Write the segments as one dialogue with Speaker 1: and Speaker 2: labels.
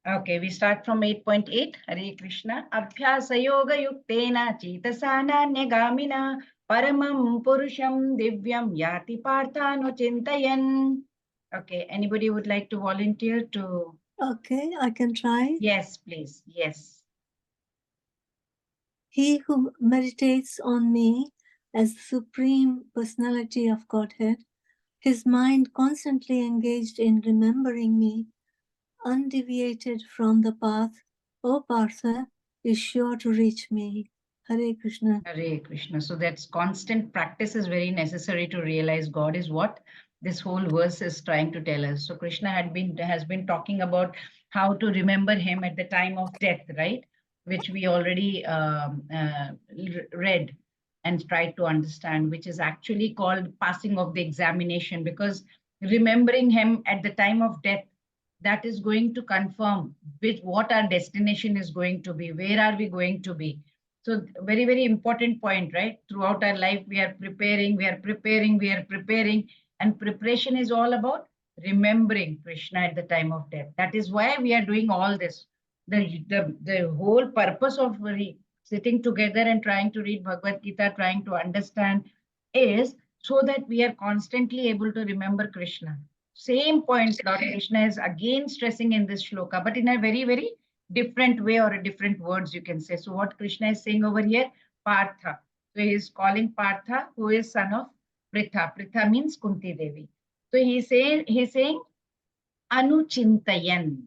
Speaker 1: Okay, we start from 8.8. Hare Krishna. Abhyasa yoga yuktena chetasana nyagamina paramam purusham divyam yati parthano chintayan. Okay, anybody would like to volunteer to?
Speaker 2: Okay, I can try.
Speaker 1: Yes, please. Yes.
Speaker 2: He who meditates on me as the Supreme Personality of Godhead, his mind constantly engaged in remembering me, undeviated from the path, O Partha, is sure to reach me. Hare Krishna.
Speaker 1: Hare Krishna. So that's constant practice is very necessary to realize God is what this whole verse is trying to tell us. So Krishna has been talking about how to remember him at the time of death, right? Which we already read and tried to understand, which is actually called passing of the examination, because remembering him at the time of death, that is going to confirm what our destination is going to be, where are we going to be. So very, very important point, right? Throughout our life, we are preparing, we are preparing, we are preparing. And preparation is all about remembering Krishna at the time of death. That is why we are doing all this. The whole purpose of sitting together and trying to read Bhagavad Gita, trying to understand, is so that we are constantly able to remember Krishna. Same point Lord Krishna is again stressing in this shloka, but in a very, very different way or a different words you can say. So what Krishna is saying over here, Partha. So he is calling Partha, who is son of Pritha. Pritha means Kunti Devi. So he's saying Anuchintayan.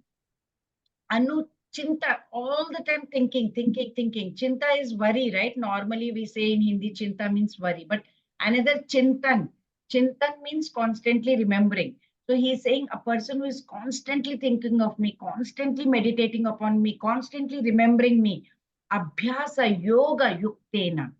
Speaker 1: Anuchinta, all the time thinking, thinking, thinking. Chinta is worry, right? Normally we say in Hindi, Chinta means worry. But another Chintan. Chintan means constantly remembering. So he's saying a person who is constantly thinking of me, constantly meditating upon me, constantly remembering me. Abhyasa yoga yuktena.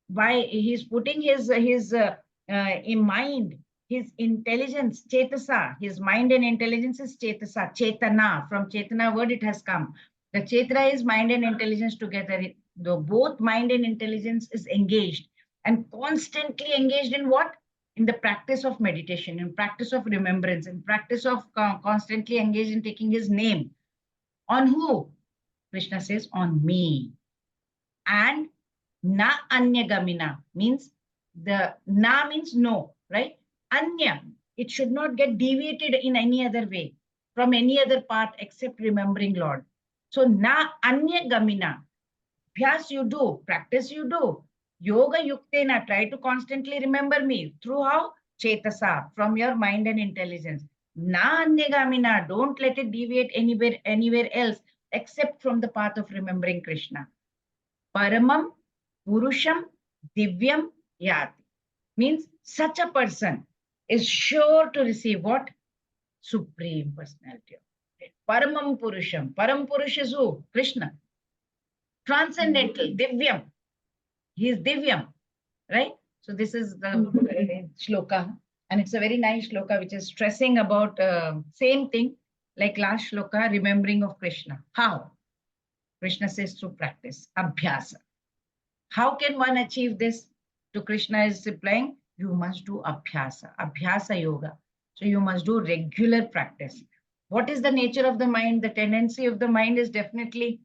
Speaker 1: Why he's putting his in mind, his intelligence, chetasa, his mind and intelligence is chetasa, chetana. From chetana word it has come. The chetra is mind and intelligence together. The both mind and intelligence is engaged and constantly engaged in what? In the practice of meditation, in practice of remembrance, in practice of constantly engaged in taking his name. On who? Krishna says, on me. And na anya gamina means the na means no, right? Anya, it should not get deviated in any other way from any other path except remembering Lord. So na anya gamina, bhyas you do, practice you do, yoga yuktena, try to constantly remember me through how? Chetasa, from your mind and intelligence. Na anya gamina, don't let it deviate anywhere else except from the path of remembering Krishna. Paramam Purusham Divyam Yati. Means such a person is sure to receive what? Supreme Personality. Paramam Purusham. Param Purush is who? Krishna. Transcendental, Divyam. He is Divyam, right? So this is the shloka. And it's a very nice shloka which is stressing about same thing like last shloka, remembering of Krishna. How? Krishna says through practice, abhyasa. How can one achieve this? To Krishna is replying, you must do abhyasa yoga. So you must do regular practice. What is the nature of the mind? The tendency of the mind is definitely,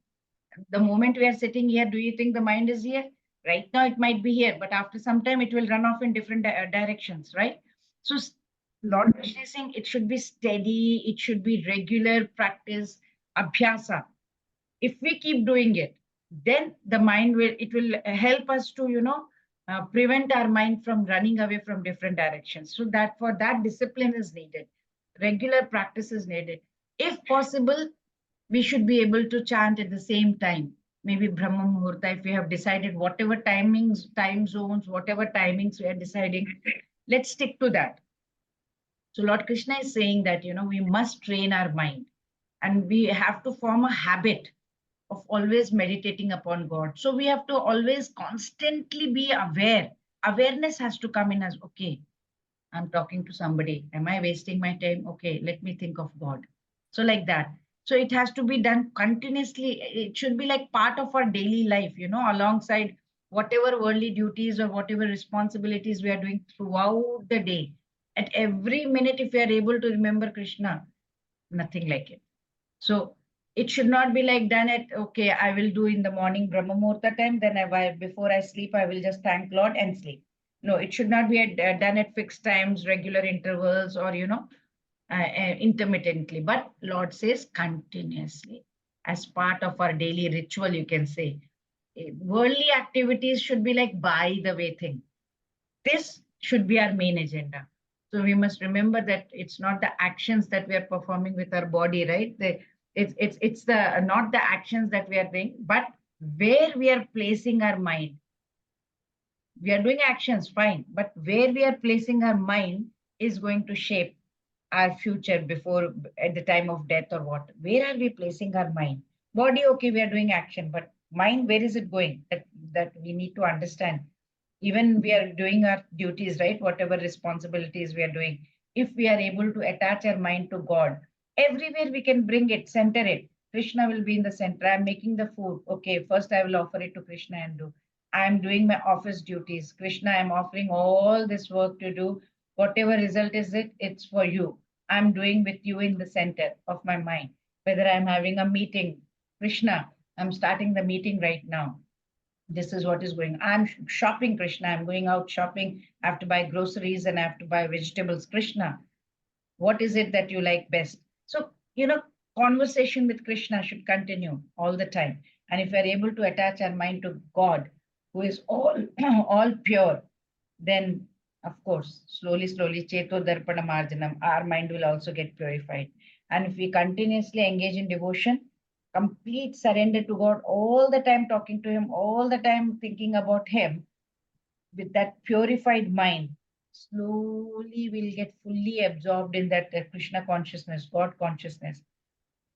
Speaker 1: the moment we are sitting here, do you think the mind is here? Right now it might be here, but after some time it will run off in different directions, right? So Lord Krishna is saying it should be steady, it should be regular practice, abhyasa. If we keep doing it, then the mind will help us to prevent our mind from running away from different directions. So that for that discipline is needed, regular practice is needed. If possible, we should be able to chant at the same time, maybe Brahma Muhurta, if we have decided whatever timings, time zones, whatever timings we are deciding, let's stick to that. So Lord Krishna is saying that we must train our mind, and we have to form a habit of always meditating upon God. So we have to always constantly be aware. Awareness has to come in as, okay, I'm talking to somebody. Am I wasting my time? Okay, let me think of God. So like that. So it has to be done continuously. It should be like part of our daily life, alongside whatever worldly duties or whatever responsibilities we are doing throughout the day. At every minute, if we are able to remember Krishna, nothing like it. So It should not be like done at, okay, I will do in the morning Brahma Muhurta time, then before I sleep, I will just thank Lord and sleep. No, it should not be done at fixed times, regular intervals, or, intermittently. But Lord says continuously, as part of our daily ritual, you can say. Worldly activities should be like by the way thing. This should be our main agenda. So we must remember that it's not the actions that we are performing with our body, right? It's the not the actions that we are doing, but where we are placing our mind. We are doing actions, fine, but where we are placing our mind is going to shape our future before at the time of death or what. Where are we placing our mind? Body, okay, we are doing action, but mind, where is it going? That we need to understand. Even we are doing our duties, right? Whatever responsibilities we are doing, if we are able to attach our mind to God, everywhere we can bring it, center it. Krishna will be in the center. I'm making the food. Okay, first I will offer it to Krishna and do. I'm doing my office duties. Krishna, I'm offering all this work to do. Whatever result is it, it's for you. I'm doing with you in the center of my mind. Whether I'm having a meeting, Krishna, I'm starting the meeting right now. This is what is going. I'm shopping, Krishna. I'm going out shopping. I have to buy groceries and I have to buy vegetables. Krishna, what is it that you like best? So, conversation with Krishna should continue all the time. And if we're able to attach our mind to God, who is all all pure, then of course, slowly, slowly, Cheto Darpana Marjanam, our mind will also get purified. And if we continuously engage in devotion, complete surrender to God, all the time talking to Him, all the time thinking about Him, with that purified mind, slowly we'll get fully absorbed in that Krishna consciousness, God consciousness.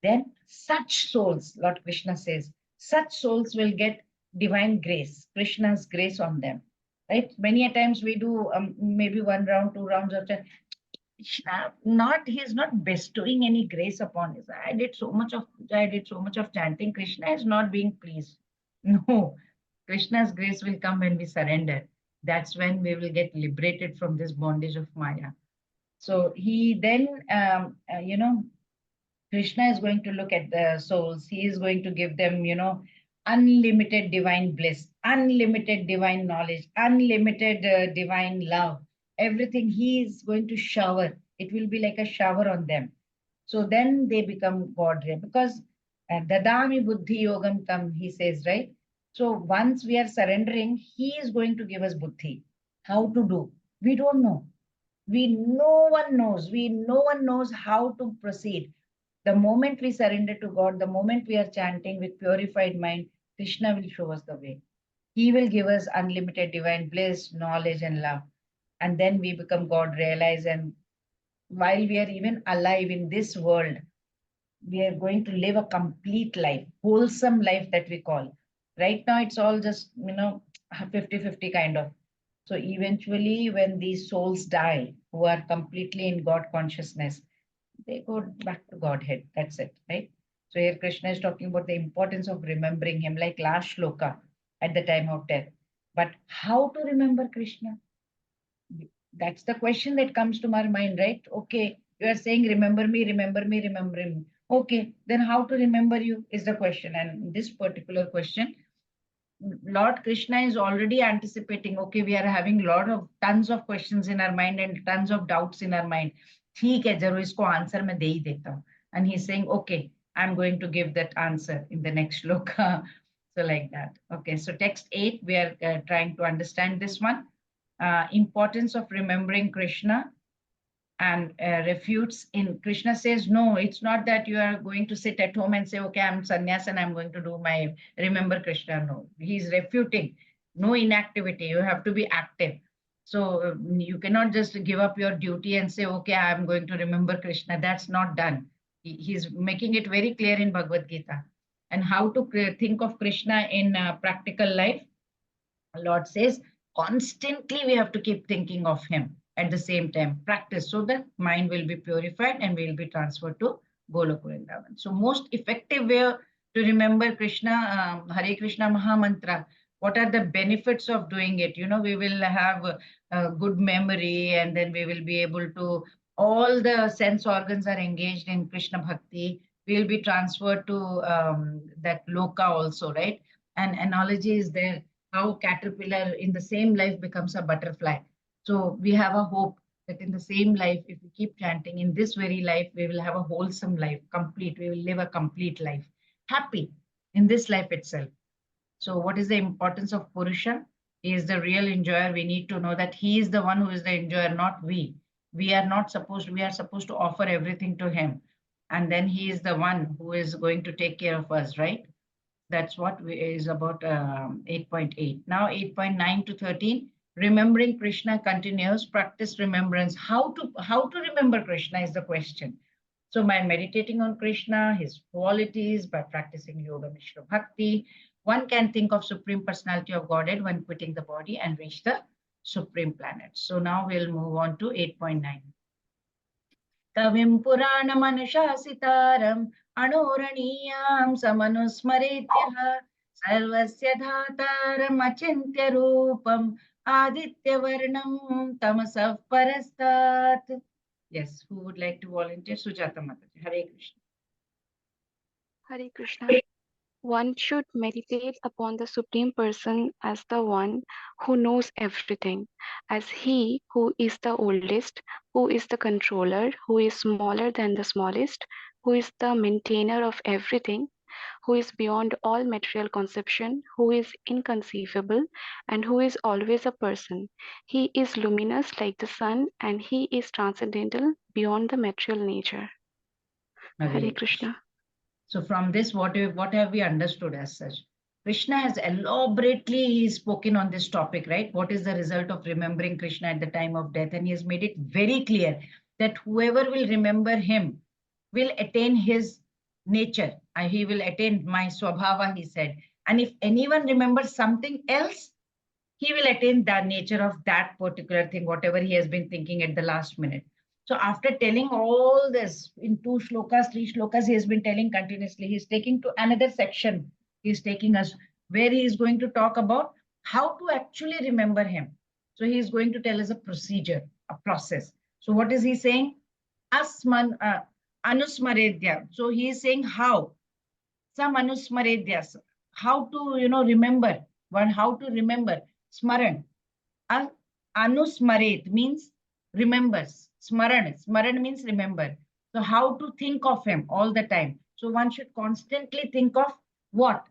Speaker 1: Then such souls, Lord Krishna says, such souls will get divine grace, Krishna's grace on them. Right? Many a times we do maybe 1 round, 2 rounds of Krishna, not he's not bestowing any grace upon us. I did so much of puja, I did so much of chanting. Krishna is not being pleased. No, Krishna's grace will come when we surrender. That's when we will get liberated from this bondage of Maya. So he then, Krishna is going to look at the souls. He is going to give them, unlimited divine bliss, unlimited divine knowledge, unlimited divine love. Everything he is going to shower. It will be like a shower on them. So then they become God because dadami buddhi yogam tam, he says, right? So once we are surrendering, he is going to give us buddhi. How to do? We don't know. No one knows. No one knows how to proceed. The moment we surrender to God, the moment we are chanting with purified mind, Krishna will show us the way. He will give us unlimited divine bliss, knowledge, and love. And then we become God realized. And while we are even alive in this world, we are going to live a complete life, wholesome life that we call. Right now, it's all just, 50-50 kind of. So eventually, when these souls die, who are completely in God consciousness, they go back to Godhead. That's it, right? So here Krishna is talking about the importance of remembering him, like last shloka at the time of death. But how to remember Krishna? That's the question that comes to my mind, right? Okay, you are saying, remember me, remember me, remember me. Okay, then how to remember you is the question. And this particular question, Lord Krishna is already anticipating, okay, we are having tons of questions in our mind and tons of doubts in our mind. ठीक है, जरूर इसको answer मैं दे ही देता हूँ. And he's saying, okay, I'm going to give that answer in the next shloka. So like that. Okay, so text 8, we are trying to understand this one. Importance of remembering Krishna and refutes in Krishna says, no, it's not that you are going to sit at home and say, okay, I'm sannyas and I'm going to do my remember Krishna. No, he's refuting. No inactivity. You have to be active. So you cannot just give up your duty and say, okay, I'm going to remember Krishna. That's not done. He's making it very clear in Bhagavad Gita. And how to think of Krishna in practical life. Lord says, constantly we have to keep thinking of him at the same time. Practice so that mind will be purified and will be transferred to Golok Vrindavan. So most effective way to remember Krishna, Hare Krishna Maha Mantra. What are the benefits of doing it? We will have a good memory and then we will be able to, all the sense organs are engaged in Krishna Bhakti. we'll be transferred to that loka also, right? An analogy is there, how caterpillar in the same life becomes a butterfly. So we have a hope that in the same life, if we keep chanting, in this very life, we will have a wholesome life, complete. We will live a complete life, happy in this life itself. So what is the importance of Purusha? He is the real enjoyer. We need to know that he is the one who is the enjoyer, not we. We are not supposed, we are supposed to offer everything to him. And then he is the one who is going to take care of us, right? That's what is about 8.8. Now 8.9 to 13, remembering Krishna continues, practice remembrance. How to remember Krishna is the question. So by meditating on Krishna, his qualities, by practicing Yoga Mishra Bhakti, one can think of Supreme Personality of Godhead when quitting the body and reach the Supreme Planet. So now we'll move on to 8.9. Kavim Puranamanushasitaram Anoraniyam Samanusmarityaha Sarvasya Dhataram Achintya Rupam Aditya Varnam Tamasav Parastat. Yes, who would like to volunteer? Sujata Mataji. Hare Krishna.
Speaker 3: Hare Krishna. One should meditate upon the Supreme Person as the one who knows everything, as He who is the oldest, who is the controller, who is smaller than the smallest, who is the maintainer of everything, who is beyond all material conception, who is inconceivable, and who is always a person. He is luminous like the sun, and He is transcendental beyond the material nature. Hare Krishna.
Speaker 1: So from this, what have we understood as such? Krishna has elaborately spoken on this topic, right? What is the result of remembering Krishna at the time of death? And he has made it very clear that whoever will remember him will attain his nature. He will attain my swabhava, he said. And if anyone remembers something else, he will attain the nature of that particular thing, whatever he has been thinking at the last minute. So after telling all this in 2 shlokas, 3 shlokas, he has been telling continuously. He's taking to another section. He's taking us where he is going to talk about how to actually remember him. So he is going to tell us a procedure, a process. So what is he saying? Asman anusmaredya. So he is saying how. Some anusmaredyas. How to, remember. One, how to remember. Smaran. Anusmaret means remembers. Smaran means remember. So how to think of him all the time. So one should constantly think of what?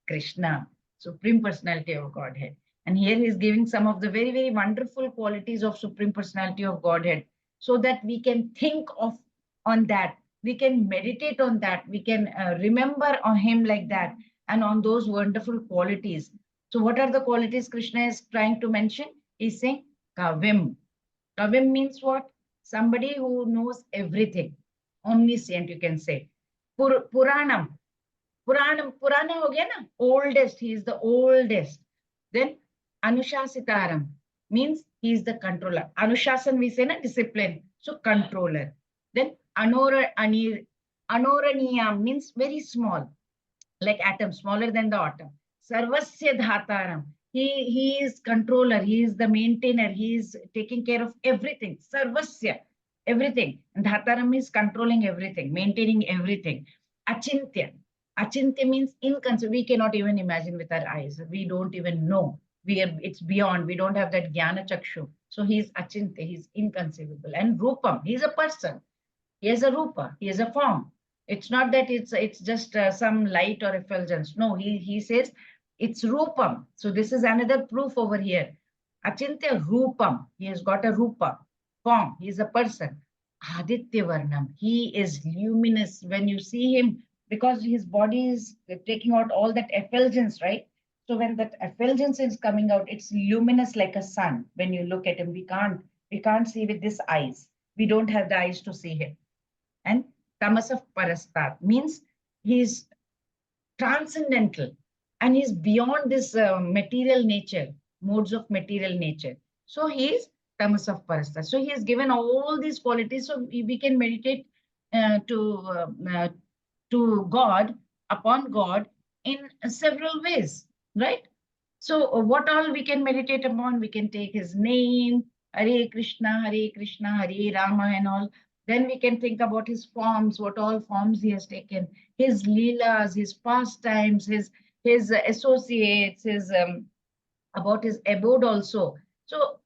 Speaker 1: Krishna, Supreme Personality of Godhead. And here he is giving some of the very, very wonderful qualities of Supreme Personality of Godhead so that we can think of on that. We can meditate on that. We can remember on him like that and on those wonderful qualities. So what are the qualities Krishna is trying to mention? He's saying Kavim. Kavim means what? Somebody who knows everything. Omniscient, you can say. Puranam. Purana ho gaya na? Oldest. He is the oldest. Then Anushasitaram means he is the controller. Anushasan we say na, discipline. So controller. Then Anoraniyam means very small, like atom, smaller than the atom. Sarvasya Dhataram. He is controller, he is the maintainer, he is taking care of everything. Sarvasya, everything. And Dhataram is controlling everything, maintaining everything. Achintya. Achintya means inconceivable. We cannot even imagine with our eyes. We don't even know. It's beyond. We don't have that jnana chakshu. So he is achintya, he is inconceivable. And rupam, he is a person. He has a rupa, he has a form. It's not that it's just some light or effulgence. No, he says it's rupam. So this is another proof over here. Achintya rupam. He has got a rupa, form. He is a person. Aditya varnam. He is luminous when you see him because his body is taking out all that effulgence, right? So when that effulgence is coming out, it's luminous like a sun. When you look at him, we can't see with this eyes. We don't have the eyes to see him. And Tamasav Parastat means he's transcendental and he's beyond this material nature, modes of material nature. So he is Tamasav Parastat. So he has given all these qualities so we can meditate to God, upon God in several ways, right? So what all we can meditate upon? We can take his name, Hare Krishna, Hare Rama and all. Then we can think about his forms, what all forms he has taken, his leelas, his pastimes, his associates, his about his abode also. So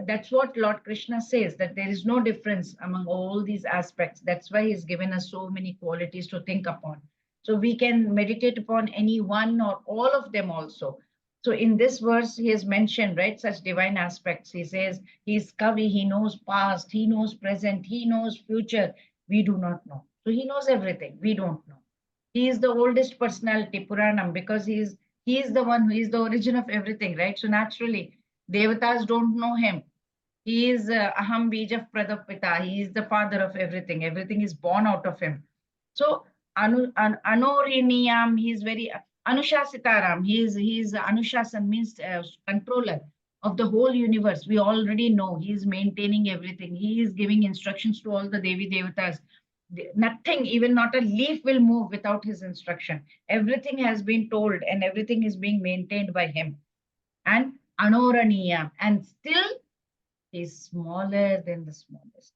Speaker 1: that's what Lord Krishna says, that there is no difference among all these aspects. That's why he's given us so many qualities to think upon. So we can meditate upon any one or all of them also. So in this verse, he has mentioned, right, such divine aspects. He says he's Kavi, he knows past, he knows present, he knows future. We do not know. So he knows everything. We don't know. He is the oldest personality, Puranam, because he is the one who is the origin of everything, right? So naturally, Devatas don't know him. He is Aham Bija Pradapita. He is the father of everything. Everything is born out of him. So Anoriniyam, he is very Anushasitaram. He is Anushasan means controller of the whole universe. We already know he is maintaining everything. He is giving instructions to all the Devi Devatas. Nothing, even not a leaf will move without his instruction. Everything has been told and everything is being maintained by him. And Anoraniya, and still is smaller than the smallest.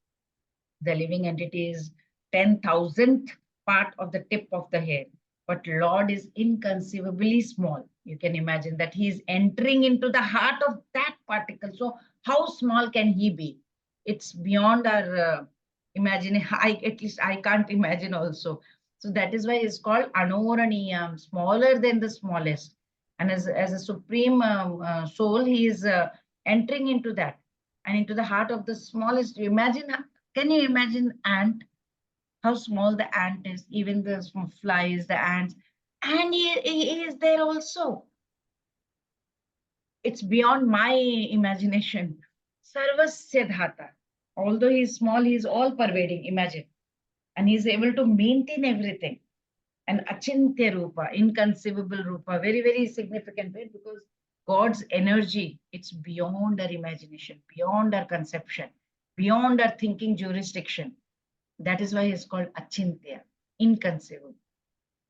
Speaker 1: The living entity is 10,000th part of the tip of the hair. But Lord is inconceivably small. You can imagine that he is entering into the heart of that particle. So how small can he be? It's beyond our imagining. At least I can't imagine also. So that is why it's called Anoraniyam, smaller than the smallest. And as a supreme soul, he is entering into that and into the heart of the smallest. Can you imagine ant? How small the ant is, even the flies, the ants, and he is there also. It's beyond my imagination. Sarvasya dhata. Although he is small, he is all pervading, imagine. And he is able to maintain everything. And achintya rupa, inconceivable rupa, very, very significant, right? Because God's energy, it's beyond our imagination, beyond our conception, beyond our thinking jurisdiction. That is why it's called achintya, inconceivable.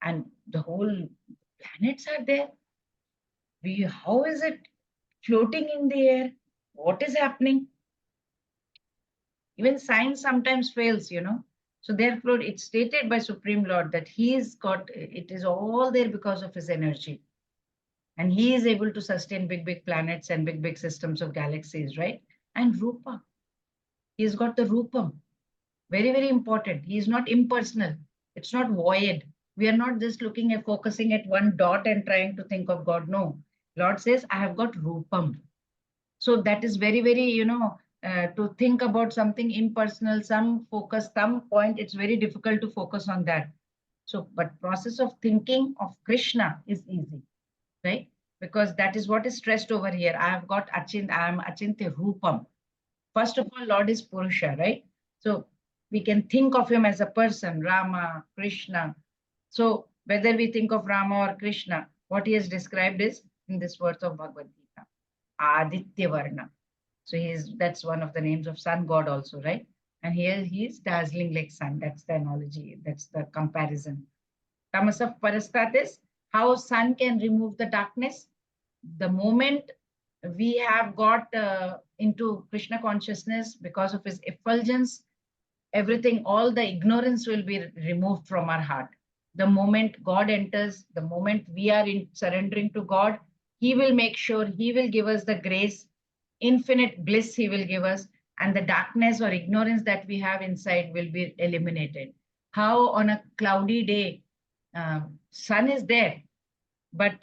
Speaker 1: And the whole planets are there. How is it floating in the air? What is happening? Even science sometimes fails, So therefore, it's stated by Supreme Lord that it is all there because of his energy. And he is able to sustain big, big planets and big, big systems of galaxies, right? And Rupa. He's got the Rupam. Very, very important. He is not impersonal. It's not void. We are not just focusing at one dot and trying to think of God. No. Lord says, I have got Rupam. So that is very, very, to think about something impersonal, some focus, some point, it's very difficult to focus on that. So, but process of thinking of Krishna is easy, right? Because that is what is stressed over here. I have got I am Achintya Rupam. First of all, Lord is Purusha, right? So we can think of him as a person, Rama, Krishna. So whether we think of Rama or Krishna, what he has described is in this verse of Bhagavad Gita, Aditya Varna. So that's one of the names of sun god also, right? And here he is dazzling like sun. That's the analogy. That's the comparison. Tamasaf Parastat is how sun can remove the darkness. The moment we have got into Krishna consciousness because of his effulgence, everything, all the ignorance will be removed from our heart. The moment God enters, the moment we are surrendering to God, he will make sure, he will give us the grace, infinite bliss he will give us, and the darkness or ignorance that we have inside will be eliminated. How on a cloudy day, sun is there, but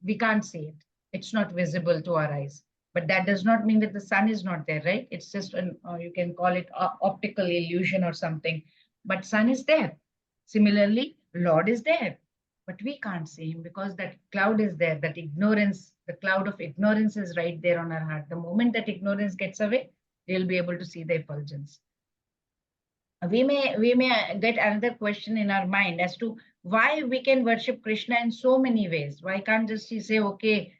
Speaker 1: we can't see it. It's not visible to our eyes. But that does not mean that the sun is not there, right? It's just you can call it optical illusion or something. But sun is there. Similarly, Lord is there. But we can't see him because that cloud is there, that ignorance, the cloud of ignorance is right there on our heart. The moment that ignorance gets away, we'll be able to see the effulgence. We may get another question in our mind as to why we can worship Krishna in so many ways. Why can't just he say, okay,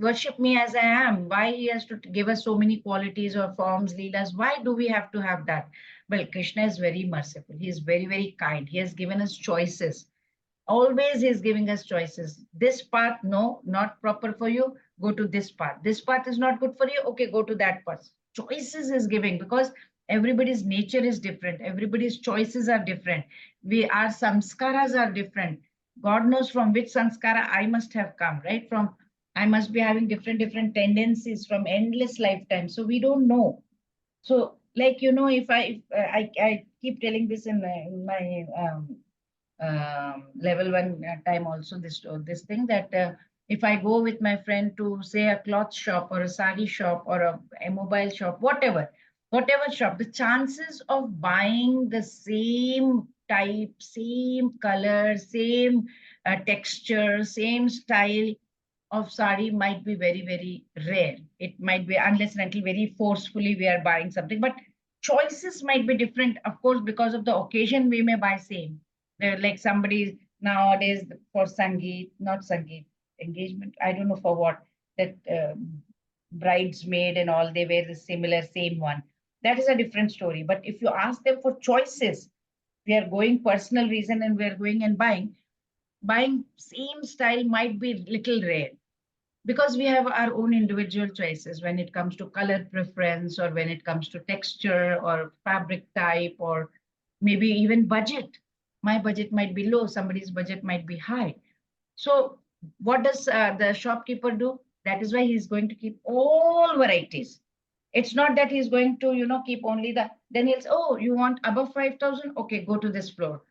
Speaker 1: worship me as I am? Why he has to give us so many qualities or forms, leelas? Why do we have to have that? Well, Krishna is very merciful. He is very, very kind. He has given us choices. Always he is giving us choices. This path, no, not proper for you. Go to this path. This path is not good for you. Okay, go to that path. Choices is giving because Everybody's nature is different. Everybody's choices are different. Our samskaras are different. God knows from which sanskara I must have come, right? I must be having different tendencies from endless lifetimes. So we don't know. So, like, if I keep telling this in my level one time also, this thing that if I go with my friend to say a cloth shop or a sari shop or a mobile shop, whatever shop, the chances of buying the same type, same color, same texture, same style of sari might be very rare. It might be, unless and until very forcefully we are buying something, but choices might be different, of course, because of the occasion we may buy same. Like somebody nowadays for Sangeet, not Sangeet, engagement, I don't know for what, that bridesmaid and all, they wear the similar same one. That is a different story. But if you ask them for choices, we are going personal reason and we are going and buying same style might be little rare, because we have our own individual choices when it comes to color preference, or when it comes to texture or fabric type, or maybe even budget. My budget might be low, somebody's budget might be high. So what does the shopkeeper do? That is why he's going to keep all varieties. It's not that he's going to, keep only then he'll say, oh, you want above 5,000? Okay, go to this floor.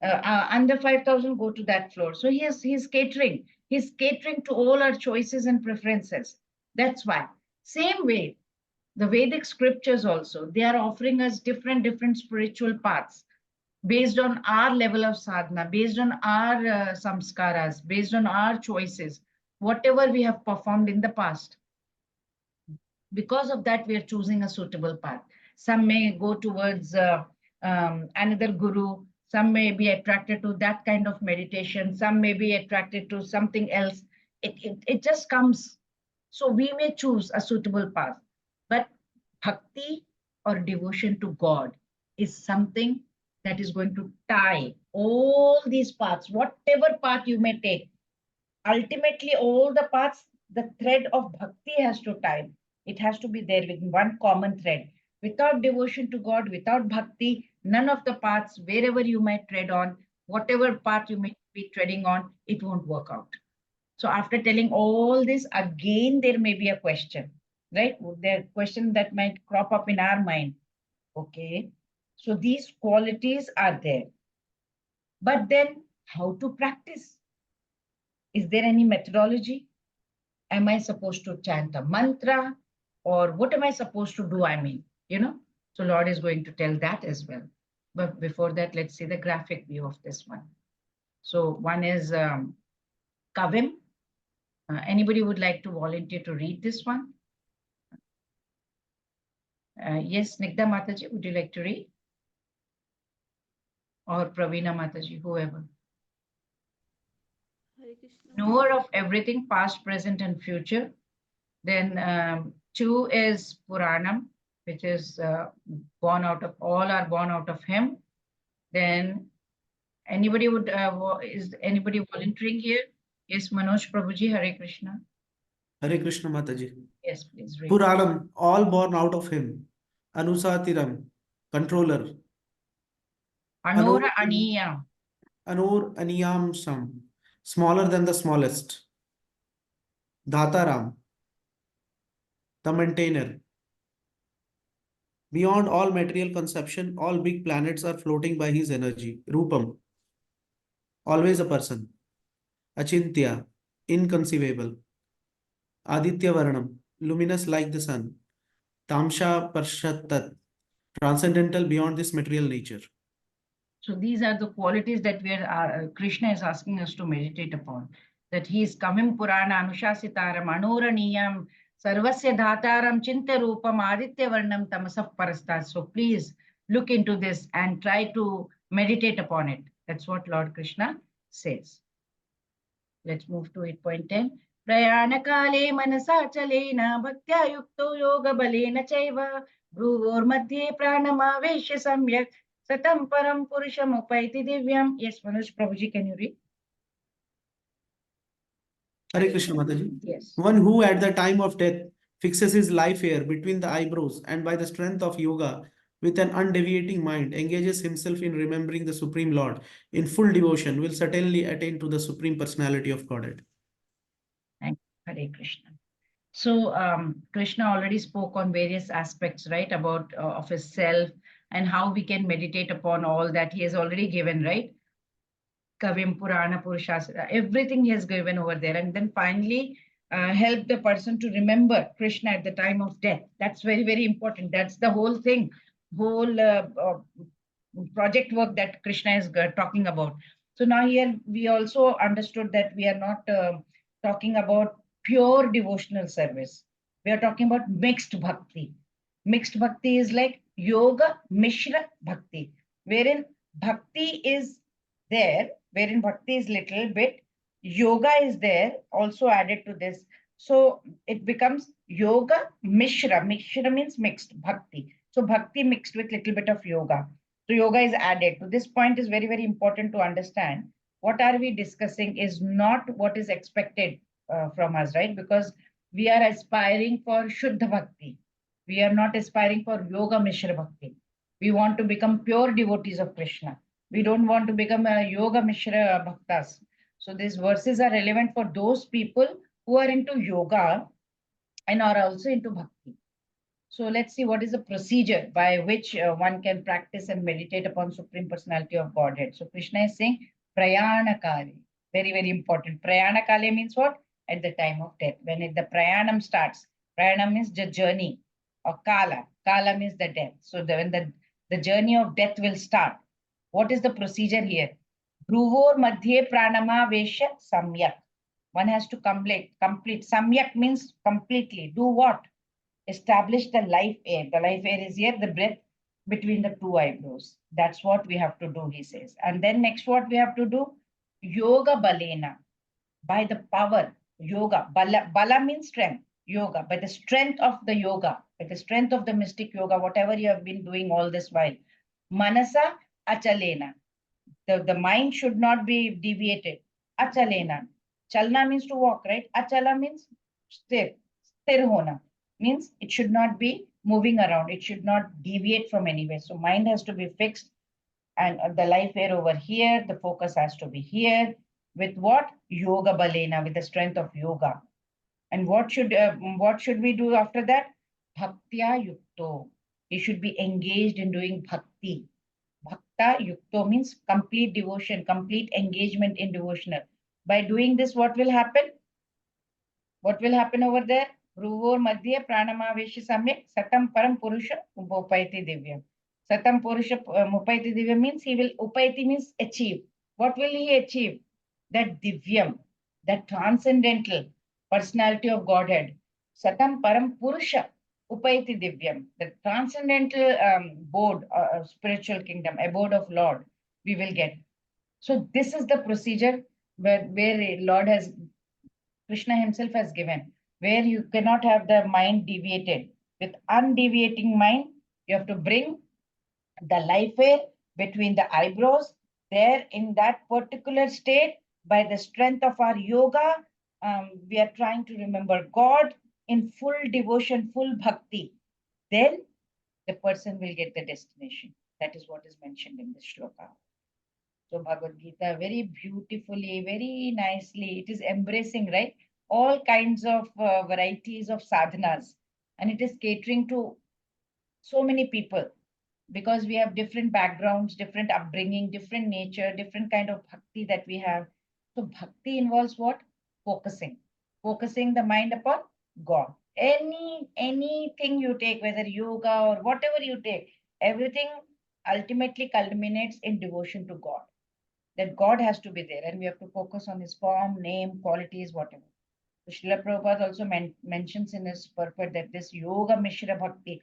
Speaker 1: Under 5,000, go to that floor. So he's catering. He's catering to all our choices and preferences. That's why. Same way, the Vedic scriptures also, they are offering us different spiritual paths based on our level of sadhana, based on our samskaras, based on our choices, whatever we have performed in the past. Because of that, we are choosing a suitable path. Some may go towards another guru, some may be attracted to that kind of meditation, some may be attracted to something else. It just comes. So we may choose a suitable path. But bhakti or devotion to God is something that is going to tie all these paths, whatever path you may take. Ultimately, all the paths, the thread of bhakti has to tie. It has to be there with one common thread. Without devotion to God, without bhakti, none of the paths, wherever you might tread on, whatever path you may be treading on, it won't work out. So after telling all this, again, there may be a question, right? The question that might crop up in our mind. Okay, so these qualities are there. But then how to practice? Is there any methodology? Am I supposed to chant a mantra? Or what am I supposed to do? So Lord is going to tell that as well. But before that, let's see the graphic view of this one. So one is Kavim. Anybody would like to volunteer to read this one? Yes, Nigda Mataji, would you like to read? Or Pravina Mataji, whoever. Knower of everything, past, present, and future. Then 2 is Puranam, which is born out of him. Then anybody is anybody volunteering here? Yes, Manoj Prabhuji, Hare Krishna.
Speaker 4: Hare Krishna Mataji.
Speaker 1: Yes, please read.
Speaker 4: Puranam, all born out of him. Anusatiram, controller.
Speaker 1: Anora Aniya.
Speaker 4: Anur Aniyamsam, smaller than the smallest. Dhataram, the maintainer. Beyond all material conception, all big planets are floating by his energy. Rupam, always a person. Achintya, inconceivable. Aditya Varnam, luminous like the sun. Tamsha Parshatat, transcendental beyond this material nature.
Speaker 1: So these are the qualities that Krishna is asking us to meditate upon. That he is Kavim Purana Anushasitaram Anoraniyam Sarvasya Dhataram Chinta Rupam Aditya Varnam Tamasaf Parastat. So please look into this and try to meditate upon it. That's what Lord Krishna says. Let's move to 8.10. Prayanakale manasachalena bhaktya yukto yoga balena chaiva bhruvor madhye pranamaveshya samyak satam param purusham upaiti divyam. Yes, Manoj Prabhuji, can you read?
Speaker 4: Hare Krishna Mataji.
Speaker 1: Yes.
Speaker 4: One who at the time of death fixes his life hair between the eyebrows and by the strength of yoga with an undeviating mind, engages himself in remembering the Supreme Lord in full devotion, will certainly attain to the Supreme Personality of Godhead.
Speaker 1: Thank you, Hare Krishna. So Krishna already spoke on various aspects, right, about of his self and how we can meditate upon all that he has already given, right? Kavim Purana Purushastra, everything he has given over there. And then finally help the person to remember Krishna at the time of death. That's very, very important. That's the whole thing, whole project work that Krishna is talking about. So now here we also understood that we are not talking about pure devotional service. We are talking about mixed bhakti. Mixed bhakti is like yoga mishra bhakti, wherein bhakti is there, wherein bhakti is little bit, yoga is there also added to this. So it becomes yoga mishra. Mishra means mixed bhakti. So bhakti mixed with little bit of yoga. So yoga is added. So this point is very, very important to understand. What are we discussing is not what is expected from us, right? Because we are aspiring for Shuddha Bhakti. We are not aspiring for Yoga Mishra Bhakti. We want to become pure devotees of Krishna. We don't want to become a Yoga Mishra Bhaktas. So these verses are relevant for those people who are into yoga and are also into bhakti. So let's see what is the procedure by which one can practice and meditate upon Supreme Personality of Godhead. So Krishna is saying Prayana Kale. Very, very important. Prayana Kale means what? At the time of death. When the Prayanam starts. Prayanam means the journey. Or Kala. Kala means the death. So when the journey of death will start. What is the procedure here? Bruvor Madhye Pranama Vesha Samyak. One has to complete. Samyak means completely. Do what? Establish the life air. The life air is here, the breath between the two eyebrows. That's what we have to do, he says. And then next what we have to do? Yoga balena. By the power, yoga. Bala means strength. Yoga. By the strength of the yoga, by the strength of the mystic yoga, whatever you have been doing all this while. Manasa achalena. The mind should not be deviated. Achalena. Chalna means to walk, right? Achala means sthir. Sthir hona means it should not be moving around. It should not deviate from anywhere. So mind has to be fixed, and the life air over here, the focus has to be here. With what? Yoga balena, with the strength of yoga. And what should we do after that? Bhaktya yukto. He should be engaged in doing bhakti. Bhakta yukto means complete devotion, complete engagement in devotional. By doing this, what will happen? What will happen over there? Bruvor Madhya Pranamaveshi Samyak Satam Param Purusha Upaiti Divya. Satam Purusha Upaiti Divya means he will, Upaiti means achieve. What will he achieve? That Divyam, that transcendental personality of Godhead. Satam Param Purusha Upaiti Divyam, the transcendental abode of spiritual kingdom, abode of Lord, we will get. So this is the procedure where Lord has, Krishna himself has given, where you cannot have the mind deviated. With undeviating mind, you have to bring the life air between the eyebrows. There in that particular state, by the strength of our yoga, we are trying to remember God in full devotion, full bhakti. Then the person will get the destination. That is what is mentioned in this shloka. So Bhagavad Gita, very beautifully, very nicely, it is embracing, right? All kinds of varieties of sadhanas. And it is catering to so many people because we have different backgrounds, different upbringing, different nature, different kind of bhakti that we have. So bhakti involves what? Focusing. Focusing the mind upon God. Anything you take, whether yoga or whatever you take, everything ultimately culminates in devotion to God. That God has to be there and we have to focus on his form, name, qualities, whatever. So Srila Prabhupada also mentions in his purport that this Yoga Mishra Bhakti,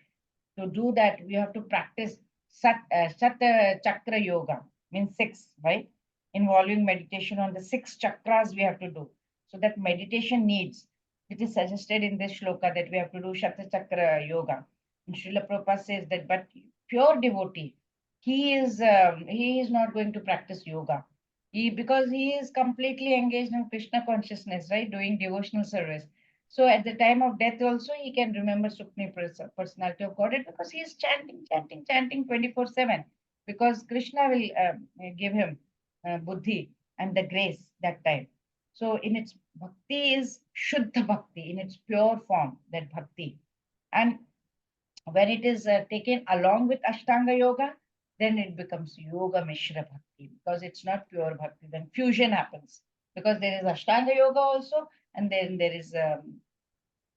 Speaker 1: to do that, we have to practice Sat Chakra Yoga, means 6, right? Involving meditation on the 6 chakras we have to do. So that meditation needs, it is suggested in this shloka that we have to do Shat Chakra Yoga. And Srila Prabhupada says that, but pure devotee, he is not going to practice yoga. Because he is completely engaged in Krishna consciousness, right? Doing devotional service. So at the time of death also, he can remember Supreme Personality of Godhead because he is chanting, chanting, chanting 24/7. Because Krishna will give him buddhi and the grace that time. So in its bhakti is Shuddha Bhakti, in its pure form, that bhakti. And when it is taken along with Ashtanga Yoga, then it becomes Yoga Mishra Bhakti because it's not pure Bhakti. Then fusion happens because there is Ashtanga Yoga also, and then there is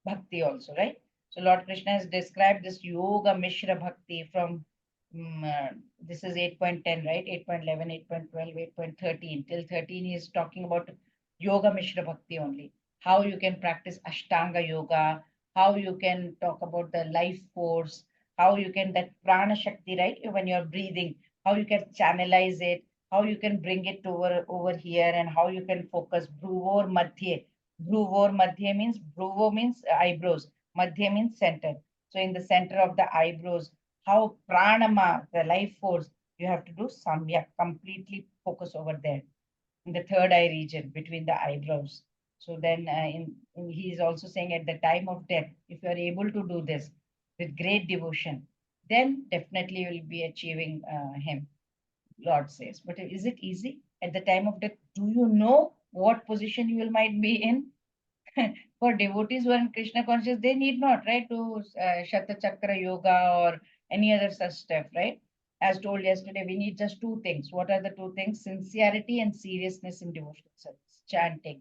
Speaker 1: Bhakti also, right? So Lord Krishna has described this Yoga Mishra Bhakti from this is 8.10, right? 8.11, 8.12, 8.13. Till 13, he is talking about Yoga Mishra Bhakti only. How you can practice Ashtanga Yoga, how you can talk about the life force, how you can, that Prana Shakti, right? When you're breathing, how you can channelize it, how you can bring it over here, and how you can focus Bhruvor Madhye. Bhruvor Madhye means, Bhruvo means eyebrows, Madhya means center. So in the center of the eyebrows, how pranama, the life force, you have to do samyak, completely focus over there in the third eye region between the eyebrows. So then he is also saying at the time of death, if you are able to do this with great devotion, then definitely you will be achieving him, Lord says. But is it easy? At the time of death, do you know what position you will might be in? For devotees who are in Krishna conscious, they need not, right, to Shata Chakra Yoga or any other such stuff, right? As told yesterday, we need just two things. What are the two things? Sincerity and seriousness in devotional service. Chanting.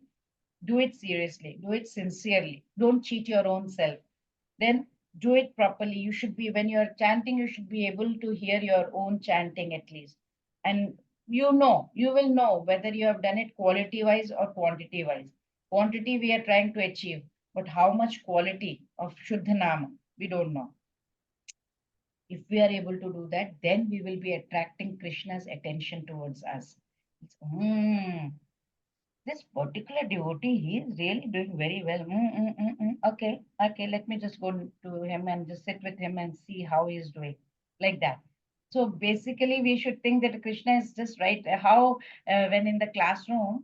Speaker 1: Do it seriously. Do it sincerely. Don't cheat your own self. Then do it properly. You should be, when you're chanting, you should be able to hear your own chanting at least. And you will know whether you have done it quality wise or quantity wise. Quantity we are trying to achieve, but how much quality of Shuddha Nama, we don't know. If we are able to do that, then we will be attracting Krishna's attention towards us. This particular devotee, he is really doing very well. Okay, let me just go to him and just sit with him and see how he is doing. Like that. So basically, we should think that Krishna is just right. How when in the classroom,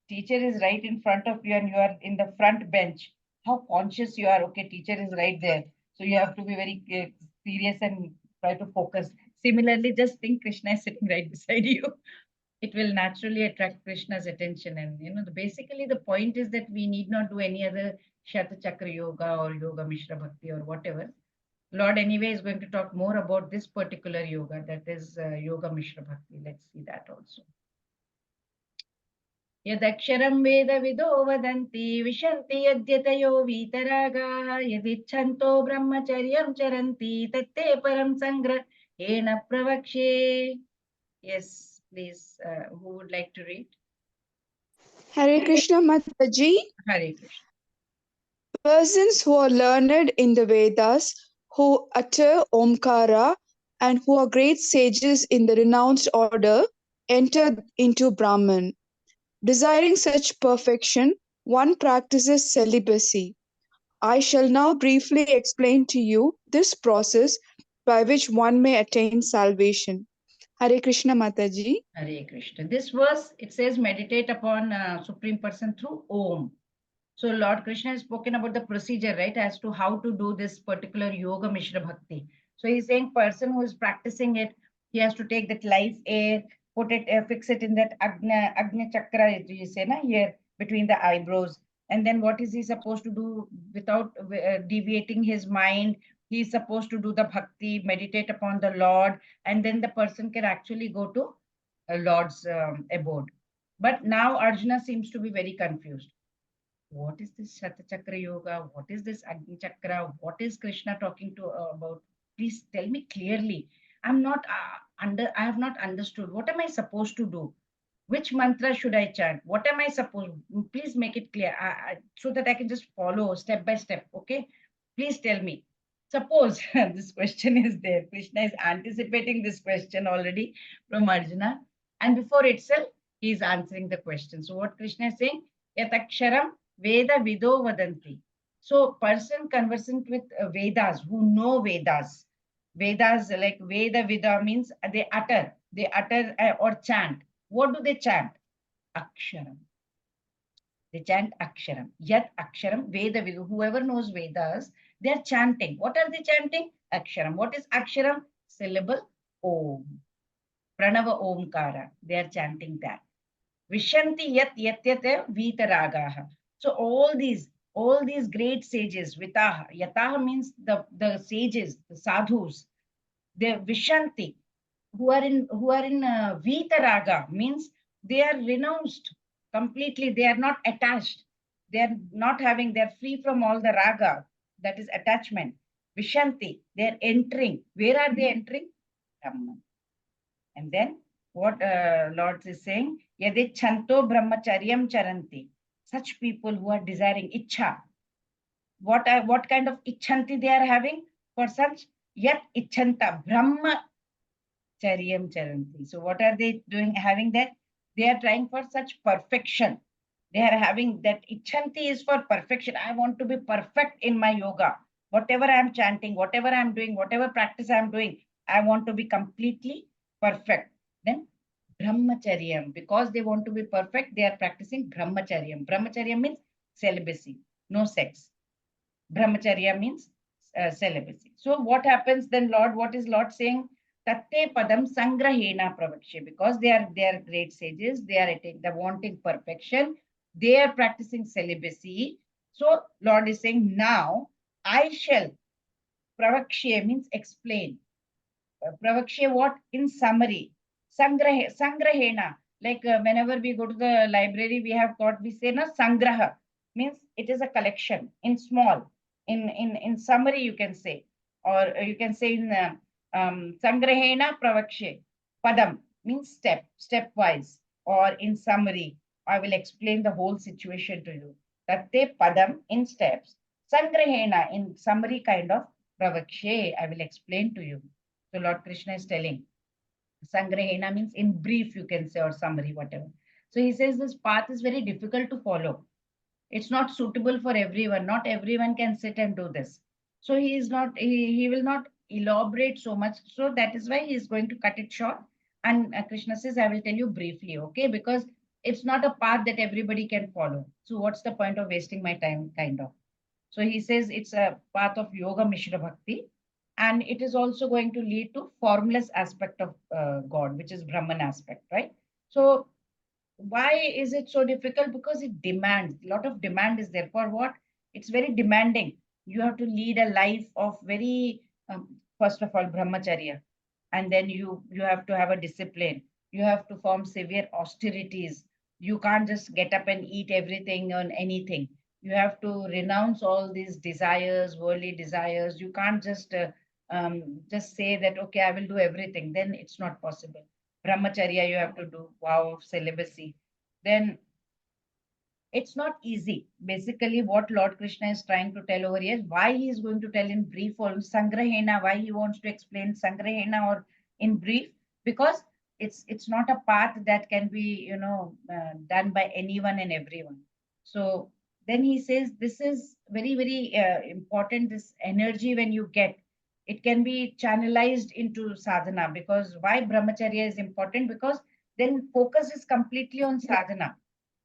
Speaker 1: teacher is right in front of you and you are in the front bench, how conscious you are. Okay, teacher is right there. So you have to be very serious and try to focus. Similarly, just think Krishna is sitting right beside you. It will naturally attract Krishna's attention. And basically the point is that we need not do any other Shata Chakra Yoga or Yoga Mishra Bhakti or whatever. Lord anyway is going to talk more about this particular yoga, that is Yoga Mishra Bhakti. Let's see that also. Yadaksharam Veda Vido Vadanti Vishanti Adyatayo Vitaraga Yadichanto Brahmacharyam Charanti Tatte Param Sangra Ena Pravakshe. Yes, please. Who would like to read?
Speaker 5: Hare Krishna Mataji.
Speaker 1: Hare Krishna.
Speaker 5: Persons who are learned in the Vedas, who utter Omkara, and who are great sages in the renounced order, enter into Brahman. Desiring such perfection, one practices celibacy. I shall now briefly explain to you this process by which one may attain salvation. Hare Krishna Mataji.
Speaker 1: Hare Krishna. This verse, it says meditate upon Supreme Person through Om. So Lord Krishna has spoken about the procedure, right, as to how to do this particular Yoga Mishra Bhakti. So he's saying person who is practicing it, he has to take that life air, put it, fix it in that Agnya Chakra, you say, na, here between the eyebrows. And then what is he supposed to do without deviating his mind? He's supposed to do the bhakti, meditate upon the Lord, and then the person can actually go to Lord's abode. But now Arjuna seems to be very confused. What is this Shata Chakra Yoga? What is this Agni Chakra? What is Krishna talking to about? Please tell me clearly. I'm not I have not understood. What am I supposed to do? Which mantra should I chant? What am I supposed? Please make it clear so that I can just follow step by step. Okay, please tell me. Suppose this question is there. Krishna is anticipating this question already from Arjuna, and before itself, he is answering the question. So what Krishna is saying? Yataksharam Veda Vido Vadanti. So person conversant with Vedas, who know Vedas. Vedas, like Veda Vida means they utter or chant. What do they chant? Aksharam. They chant Aksharam. Yat Aksharam, Veda, whoever knows Vedas, they are chanting. What are they chanting? Aksharam. What is Aksharam? Syllable Om. Pranava Omkara. They are chanting that. Vishanti yat vitaragaha. So all these great sages, Vitaha, Yataha means the sages, the sadhus, they Vishanti, who are in Vitaraga, means they are renounced completely. They are not attached. They are not having. They are free from all the raga, that is attachment. Vishanti, they are entering. Where are they entering? Brahman. And then what Lord is saying, Yade chanto brahmacharyam charanti. Such people who are desiring ichha. What kind of ichanti they are having? For such, yat ichanta brahmacharyam charanti. So what are they doing, having that? They are trying for such perfection. They are having that ichanti is for perfection. I want to be perfect in my yoga. Whatever I am chanting, whatever I am doing, whatever practice I am doing, I want to be completely perfect. Then brahmacharyam, because they want to be perfect, they are practicing brahmacharyam. Brahmacharyam means celibacy, no sex. Brahmacharya means celibacy. So what happens then, Lord? What is Lord saying? Tatte padam sangrahena pravakshe. Because they are great sages, they are wanting perfection, they are practicing celibacy. So Lord is saying, now I shall, pravakshe means explain. Pravakshe what? In summary. Sangrahena. Like whenever we go to the library, we say na sangraha. Means it is a collection in small. In summary, you can say. Or you can say in sangrahena pravakshe. Padam means stepwise. Or in summary, I will explain the whole situation to you. Tatte padam in steps. Sangrahena in summary kind of pravakshe. I will explain to you. So Lord Krishna is telling, Sangrahena means in brief, you can say, or summary, whatever. So he says this path is very difficult to follow. It's not suitable for everyone. Not everyone can sit and do this. So he will not elaborate so much. So that is why he is going to cut it short. And Krishna says, I will tell you briefly, okay? Because it's not a path that everybody can follow. So what's the point of wasting my time, kind of? So he says it's a path of Yoga Mishra Bhakti, and it is also going to lead to formless aspect of God, which is Brahman aspect, right? So why is it so difficult? Because it demands, a lot of demand is there. For what? It's very demanding. You have to lead a life of very, first of all, brahmacharya, and then you have to have a discipline. You have to form severe austerities. You can't just get up and eat everything on anything. You have to renounce all these desires, worldly desires. You can't just say that, okay, I will do everything. Then it's not possible. Brahmacharya, you have to do vow of celibacy. Then it's not easy. Basically, what Lord Krishna is trying to tell over here, why he is going to tell in brief or Sangrahena, why he wants to explain Sangrahena or in brief, because it's not a path that can be, done by anyone and everyone. So then he says, this is very, very important, this energy when you get, it can be channelized into sadhana. Because why brahmacharya is important? Because then focus is completely on sadhana,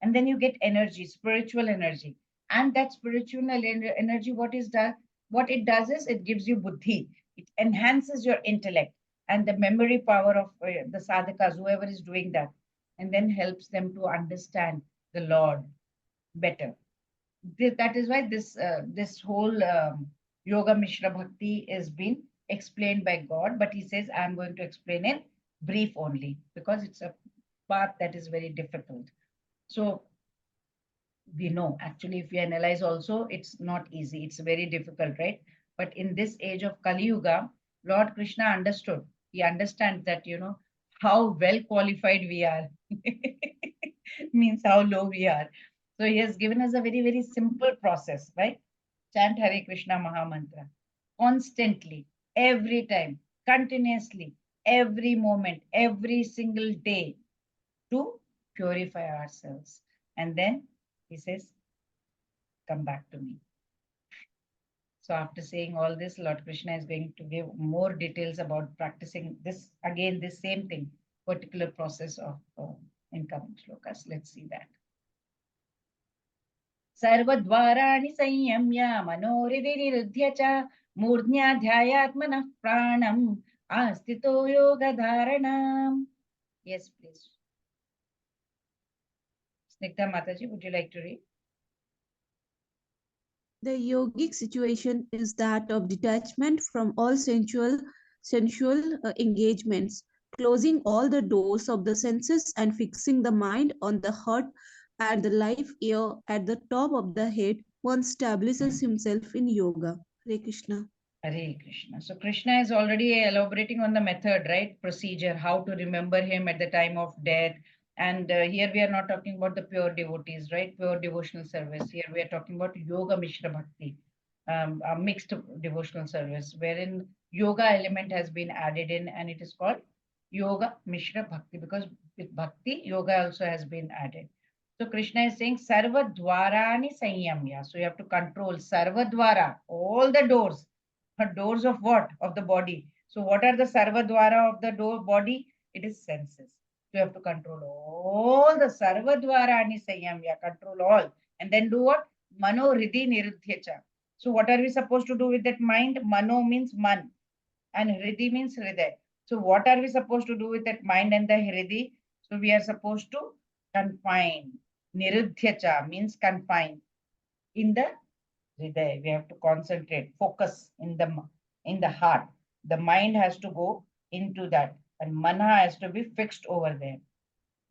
Speaker 1: and then you get energy, spiritual energy. And that spiritual energy, what it does is it gives you buddhi, it enhances your intellect and the memory power of the sadhakas, whoever is doing that, and then helps them to understand the Lord better. That is why this whole Yoga Mishra Bhakti is being explained by God, but he says, I'm going to explain in brief only, because it's a path that is very difficult. So we know, actually, if we analyze also, it's not easy, it's very difficult, right? But in this age of Kali Yuga, Lord Krishna understood. He understands that, how well qualified we are. Means how low we are. So he has given us a very, very simple process, right? Chant Hare Krishna Maha Mantra constantly, every time, continuously, every moment, every single day, to purify ourselves. And then he says, come back to me. So after saying all this, Lord Krishna is going to give more details about practicing this, again, this same thing, particular process of incoming shlokas. Let's see that. सर्वद्वाराणि संयम्य मनोहृदि निरुध्य च मूर्ध्याध्यायात्मनः प्राणम् आस्थितो योगधारणम्. Yes, please. Snigdha Mataji, would you like to read?
Speaker 6: The yogic situation is that of detachment from all sensual engagements, closing all the doors of the senses and fixing the mind on the heart and the life ear at the top of the head. One establishes himself in yoga. Hare Krishna.
Speaker 1: Hare Krishna. So Krishna is already elaborating on the method, right? Procedure, how to remember him at the time of death. And here we are not talking about the pure devotees, right? Pure devotional service. Here we are talking about Yoga Mishra Bhakti, a mixed devotional service, wherein yoga element has been added in, and it is called Yoga Mishra Bhakti, because with Bhakti, yoga also has been added. So Krishna is saying Sarva Dwarani Sanyamya. So you have to control Sarva Dwara, all the doors. Doors of what? Of the body. So what are the Sarva Dwara of the door body? It is senses. You have to control all the Sarva Dwarani Sanyamya, control all. And then do what? Mano Hriddhi Niruddhyacha. So what are we supposed to do with that mind? Mano means man and Hriddhi means Hriday. So what are we supposed to do with that mind and the Hriddhi? So we are supposed to confine. Niruddhyacha means confine in the Hriday. We have to concentrate, focus in the heart. The mind has to go into that, and mana has to be fixed over there.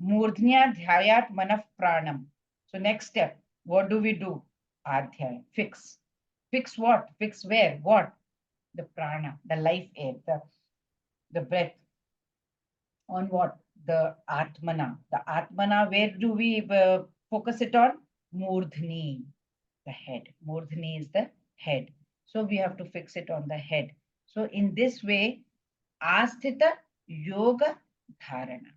Speaker 1: Murdhnya dhyayat manaf pranam. So next step, what do we do? Adhyay, fix. Fix what? Fix where? What? The prana, the life air, the breath. On what? The atmana. The atmana, where do we focus it on? Murdhni, the head. Murdhni is the head. So we have to fix it on the head. So in this way, asthita yoga dharana.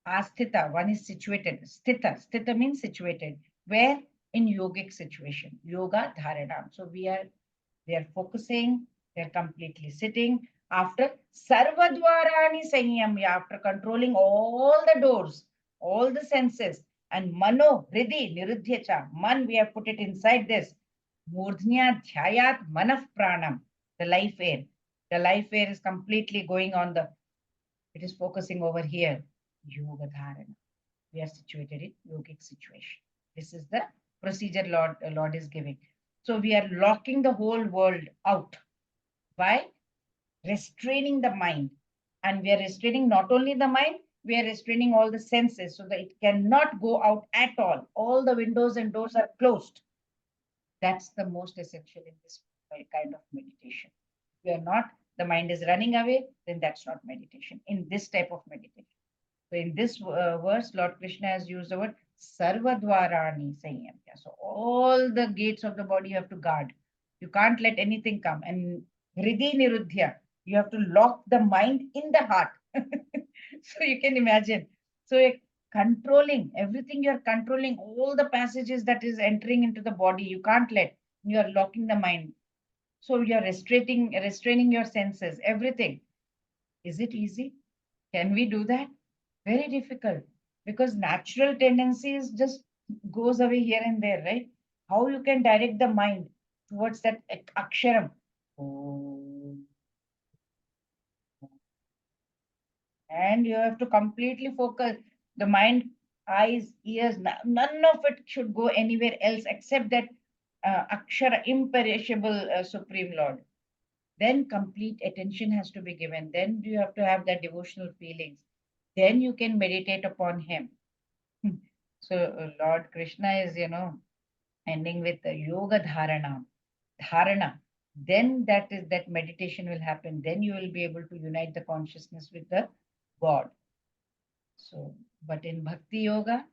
Speaker 1: Asthita, one is situated. Sthita means situated. Where? In yogic situation. Yoga dharana. So we are focusing, they are completely sitting. After Sarvadvarani Sanyamya, after controlling all the doors, all the senses, and Mano, Hriddhi, Niruddhyacha, Man, we have put it inside this. Murdhnya Dhyayat Manaf Pranam, the life air. The life air is completely going on it is focusing over here. Yoga Dharana. We are situated in yogic situation. This is the procedure Lord is giving. So we are locking the whole world out by restraining the mind. And we are restraining not only the mind, we are restraining all the senses so that it cannot go out at all. All the windows and doors are closed. That's the most essential in this kind of meditation. If we are not, the mind is running away, then that's not meditation. In this type of meditation. So in this verse, Lord Krishna has used the word Sarvadvarani Sanyamya. So all the gates of the body you have to guard. You can't let anything come. And Hriddhi Niruddhya, you have to lock the mind in the heart. So you can imagine. So you're controlling everything, you're controlling all the passages that is entering into the body. You can't let, you are locking the mind. So you're restraining your senses, everything. Is it easy? Can we do that? Very difficult, because natural tendencies just goes away here and there, right? How you can direct the mind towards that aksharam? And you have to completely focus the mind, eyes, ears, none of it should go anywhere else except that akshara, imperishable Supreme Lord. Then complete attention has to be given. Then you have to have that devotional feelings. Then you can meditate upon him. So Lord Krishna is, ending with the yoga dharana. Then that meditation will happen. Then you will be able to unite the consciousness with the God. So, but in bhakti yoga,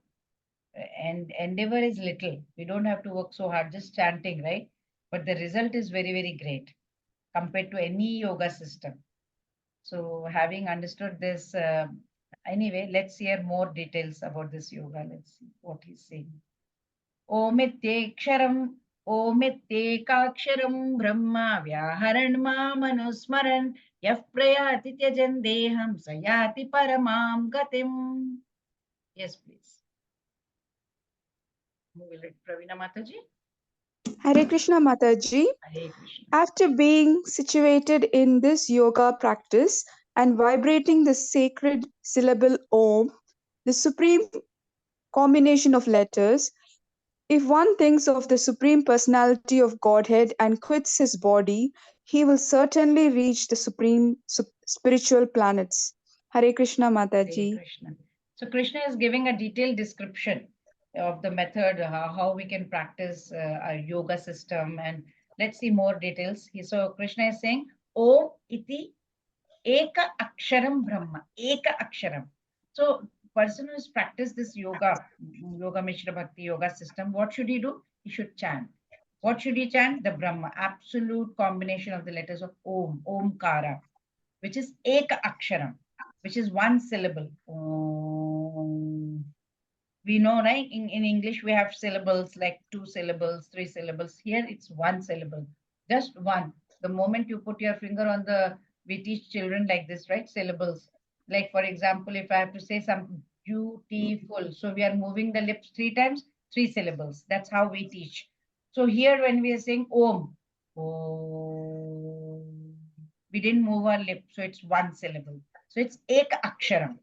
Speaker 1: and endeavor is little. We don't have to work so hard, just chanting, right? But the result is very, very great compared to any yoga system. So having understood this, anyway, let's hear more details about this yoga. Let's see what he's saying. Omityeksharam, omityekaksharam brahma vyaharanma manusmaran yah prayati tyajan deham sayati paramam gatim. Yes, please. Will it Pravina Mataji?
Speaker 5: Hare Krishna Mataji.
Speaker 1: Hare Krishna.
Speaker 5: After being situated in this yoga practice and vibrating the sacred syllable Om, the supreme combination of letters, if one thinks of the Supreme Personality of Godhead and quits his body, he will certainly reach the supreme spiritual planets. Hare Krishna
Speaker 1: Hare
Speaker 5: Mataji.
Speaker 1: Krishna. So Krishna is giving a detailed description of the method, how we can practice our yoga system, and let's see more details. So Krishna is saying, Om iti eka aksharam brahma, eka aksharam. So person who has practiced this yoga Mishra Bhakti yoga system, what should he do? He should chant. What should he chant? The Brahma, absolute combination of the letters of Om, Omkara, which is eka aksharam, which is one syllable. Om. We know, right? In English, we have syllables like 2 syllables, 3 syllables. Here, it's 1 syllable, just one. The moment you put your finger on the, we teach children like this, right? Syllables. Like, for example, if I have to say something beautiful, so we are moving the lips 3 times, 3 syllables. That's how we teach. So here, when we are saying Om, Om, we didn't move our lip, so it's 1 syllable. So it's Ek Aksharam.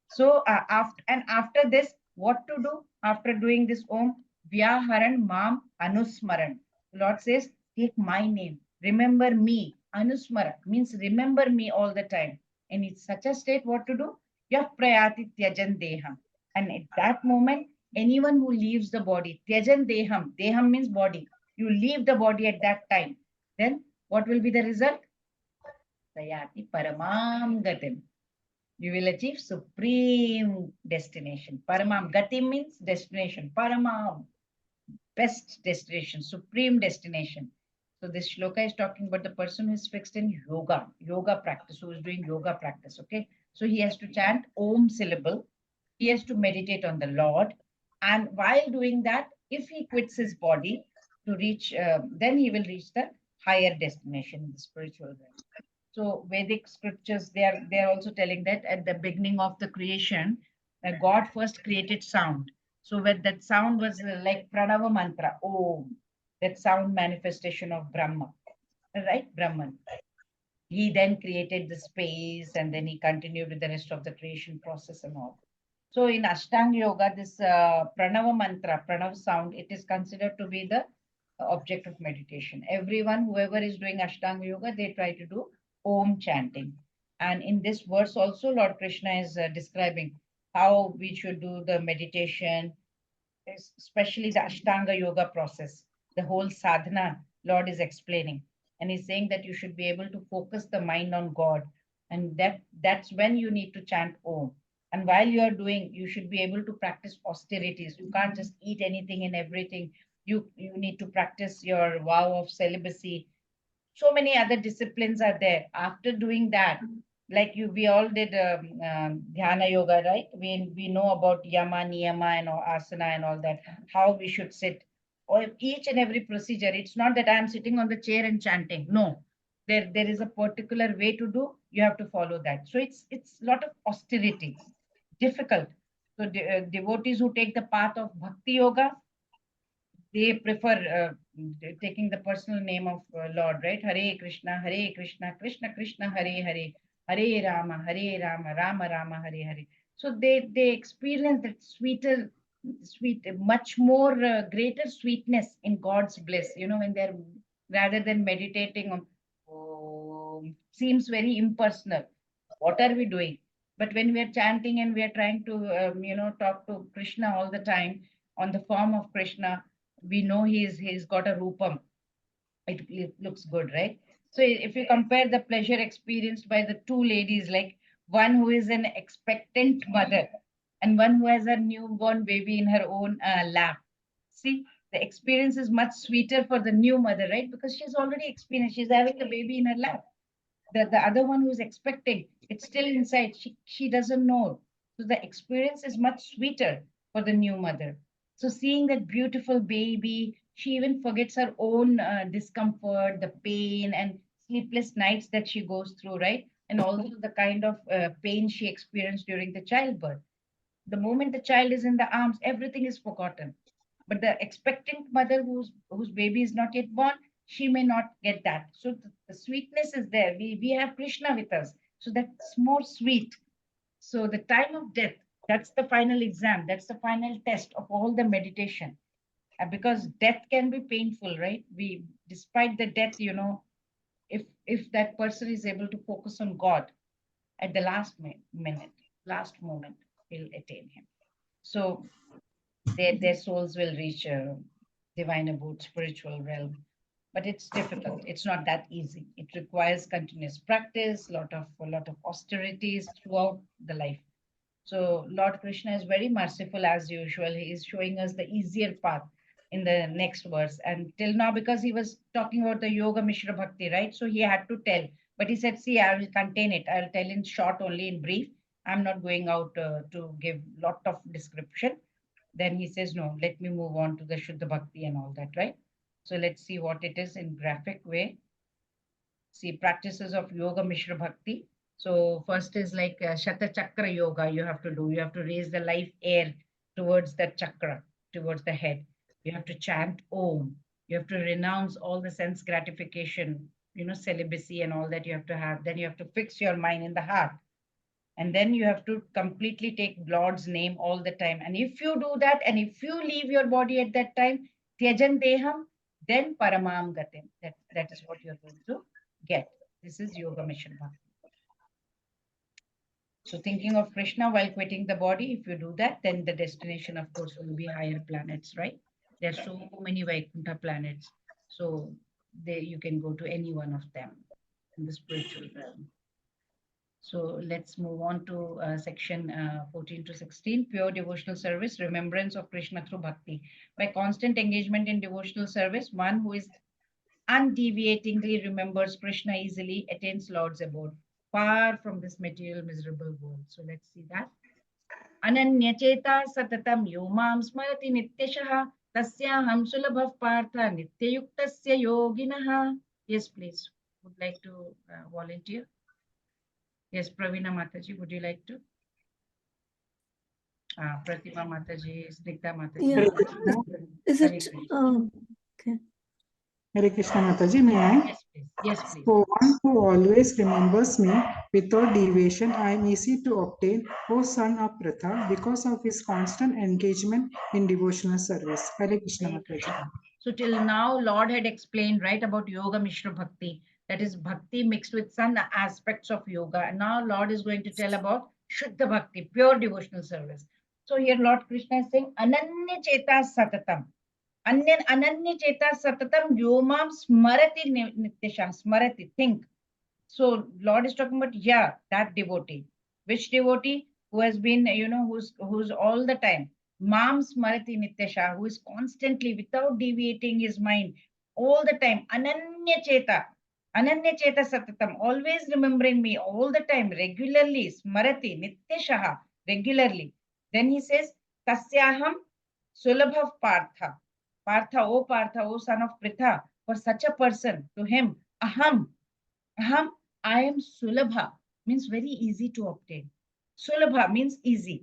Speaker 1: So after this, what to do after doing this Om? Vyaharan Mam Anusmaran. Lord says, take my name, remember me. Anusmara means remember me all the time. And it's such a state, what to do? Yah prayati tyajan deham. And at that moment, anyone who leaves the body, tyajan deham, deham means body. You leave the body at that time. Then what will be the result? Sayati paramam gatim. You will achieve supreme destination. Paramam. Gati means destination. Paramam, best destination, supreme destination. So this shloka is talking about the person who is fixed in yoga practice, who is doing yoga practice. Okay. So he has to chant Om syllable. He has to meditate on the Lord. And while doing that, if he quits his body to reach, then he will reach the higher destination, the spiritual realm. So Vedic scriptures, they are also telling that at the beginning of the creation, God first created sound. So when that sound was like Pranava mantra, Om, that sound manifestation of Brahma, right? Brahman. He then created the space, and then he continued with the rest of the creation process and all. So in Ashtanga Yoga, this Pranava mantra, Pranav sound, it is considered to be the object of meditation. Everyone, whoever is doing Ashtanga Yoga, they try to do Om chanting. And in this verse also, Lord Krishna is describing how we should do the meditation, especially the Ashtanga Yoga process, the whole sadhana, Lord is explaining. And he's saying that you should be able to focus the mind on God. And that's when you need to chant Om. And while you are doing, you should be able to practice austerities. You can't just eat anything and everything. You need to practice your vow of celibacy. So many other disciplines are there. After doing that, like we all did dhyana yoga, right? We know about yama, niyama, and asana and all that, how we should sit. Or each and every procedure. It's not that I am sitting on the chair and chanting. No, there is a particular way to do. You have to follow that. So it's a lot of austerity, difficult. So devotees who take the path of bhakti yoga, they prefer taking the personal name of Lord, right? Hare Krishna, Krishna Krishna, Hare Hare, Hare Rama, Rama Rama, Hare Hare. So they experience that sweet, much more greater sweetness in God's bliss. When they're rather than meditating on, seems very impersonal. What are we doing? But when we are chanting and we are trying to, talk to Krishna all the time on the form of Krishna, we know he's got a rupam. It looks good, right? So if you compare the pleasure experienced by the two ladies, like one who is an expectant mother and one who has a newborn baby in her own lap, see, the experience is much sweeter for the new mother, right? Because she's already experienced, she's having the baby in her lap. The other one who's expecting, it's still inside, she doesn't know. So the experience is much sweeter for the new mother. So seeing that beautiful baby, she even forgets her own discomfort, the pain and sleepless nights that she goes through, right? And also the kind of pain she experienced during the childbirth. The moment the child is in the arms, everything is forgotten. But the expectant mother whose baby is not yet born, she may not get that. So the sweetness is there. We have Krishna with us. So that's more sweet. So the time of death, that's the final exam. That's the final test of all the meditation. Because death can be painful, right? Despite the death, if that person is able to focus on God at the last minute, last moment, will attain him. So their souls will reach divine abode, spiritual realm. But it's difficult. It's not that easy. It requires continuous practice, a lot of austerities throughout the life. So Lord Krishna is very merciful as usual. He is showing us the easier path in the next verse. And till now, because he was talking about the Yoga Mishra Bhakti, right? So he had to tell. But he said, see, I will contain it. I will tell in short, only in brief. I'm not going out to give lot of description. Then he says, no, let me move on to the Shuddha Bhakti and all that, right? So let's see what it is in graphic way. See, practices of Yoga Mishra Bhakti. So first is like Shata Chakra Yoga you have to do. You have to raise the life air towards the chakra, towards the head. You have to chant Om. You have to renounce all the sense gratification, celibacy and all that you have to have. Then you have to fix your mind in the heart. And then you have to completely take Lord's name all the time. And if you do that, and if you leave your body at that time, Tyajan Deham, then Paramam Gatim. That is what you're going to get. This is Yoga Mission Bhakti. So thinking of Krishna while quitting the body, if you do that, then the destination, of course, will be higher planets, right? There are so many Vaikuntha planets. So you can go to any one of them in the spiritual realm. So let's move on to section 14 to 16, pure devotional service, remembrance of Krishna through bhakti. By constant engagement in devotional service, one who is undeviatingly remembers Krishna easily attains Lord's abode, far from this material miserable world. So let's see that. Ananyacheta satatam yomam smarati nityashaha tasyaham sulabhav partha nityayuktasya yoginaha. Yes, please. Would like to volunteer? Yes, Pravina Mataji, would you like to? Pratima Mataji, Snigdha Mataji.
Speaker 2: Yeah. Is it? Okay.
Speaker 7: Hare Krishna Mataji, may I?
Speaker 1: Yes, please. Yes, please.
Speaker 7: For one who always remembers me without deviation, I am easy to obtain, O son of Pratha, because of his constant engagement in devotional service. Hare Krishna Mataji.
Speaker 1: So till now, Lord had explained, right, about Yoga Mishra Bhakti. That is Bhakti mixed with some aspects of yoga. And now Lord is going to tell about Shuddha Bhakti, pure devotional service. So here Lord Krishna is saying, Ananya Cheta Satatam. Ananya Cheta Satatam Yomam Smarati Nityasha. Smarati, think. So Lord is talking about, yeah, that devotee. Which devotee? Who has been, who's all the time. Mam Smarati Nityasha, who is constantly, without deviating his mind, all the time. Ananya Cheta. Ananya Cheta Satatam, always remembering me all the time, regularly. Smarati Nityashaha, regularly. Then he says, Tasyaham Sulabhav Partha. Partha, O son of Pritha, for such a person, to him, Aham, I am Sulabha, means very easy to obtain. Sulabha means easy.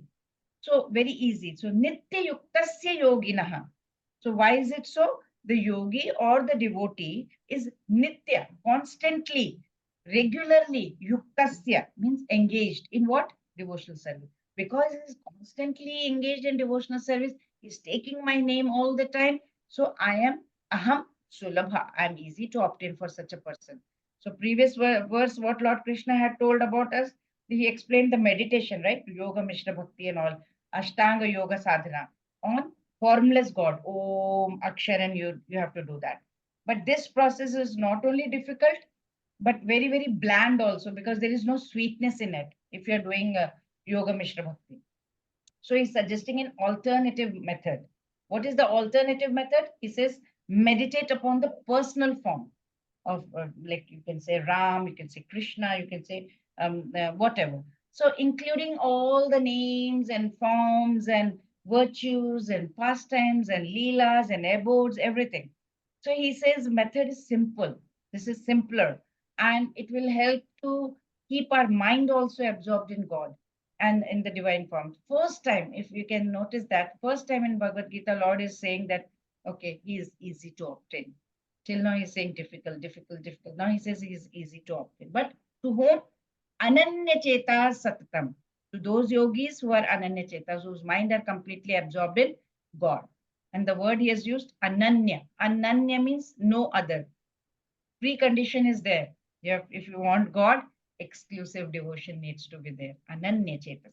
Speaker 1: So very easy. So Nitya Yuktasya Yoginaha. So why is it so? The yogi or the devotee is Nitya, constantly, regularly, Yuktasya means engaged in what? Devotional service. Because he is constantly engaged in devotional service, he is taking my name all the time. So I am Aham Sulabha. I am easy to obtain for such a person. So previous verse, what Lord Krishna had told about us, he explained the meditation, right? Yoga Mishra Bhakti and all. Ashtanga Yoga Sadhana on formless God. Om, Akshar, and you have to do that. But this process is not only difficult, but very, very bland also, because there is no sweetness in it if you're doing Yoga Mishra Bhakti. So he's suggesting an alternative method. What is the alternative method? He says, meditate upon the personal form of, like you can say Ram, you can say Krishna, you can say whatever. So including all the names and forms and virtues and pastimes and leelas and abodes, everything. So he says method is simple. This is simpler, and it will help to keep our mind also absorbed in God. and in the divine form. First time, if you can notice that, first time in Bhagavad Gita, Lord is saying that, okay, he is easy to obtain. Till now he's saying difficult, difficult, difficult. Now he says he is easy to obtain. But to whom? Ananya Cheta Satatam. To those yogis who are Ananya Chetas, whose mind are completely absorbed in God. And the word he has used, Ananya. Ananya means no other. Precondition is there. If you want God, exclusive devotion needs to be there. Ananya Chetasa.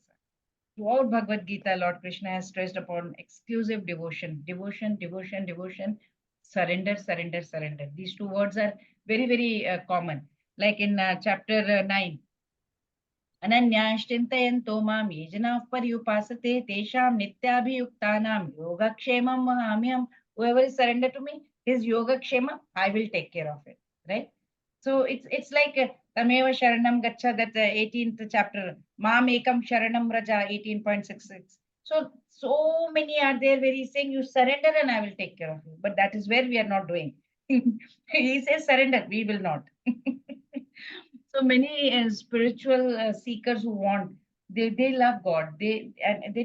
Speaker 1: Throughout Bhagavad Gita, Lord Krishna has stressed upon exclusive devotion. Devotion, devotion, devotion, surrender, surrender, surrender. These two words are very, very common. Like in chapter 9, Ananyashchintayanto mam ye janaः paryupasate tesham nityabhiyuktanam yogakshemam vahamyam. Whoever is surrendered to me, his yogakshema, I will take care of it. Right? So it's like Tameva Sharanam Gacha, that 18th chapter, Mam Ekam Sharanam Raja, 18.66. So many are there where he's saying, you surrender and I will take care of you. But that is where we are not doing. He says surrender, we will not. So many spiritual seekers who want, they love God. They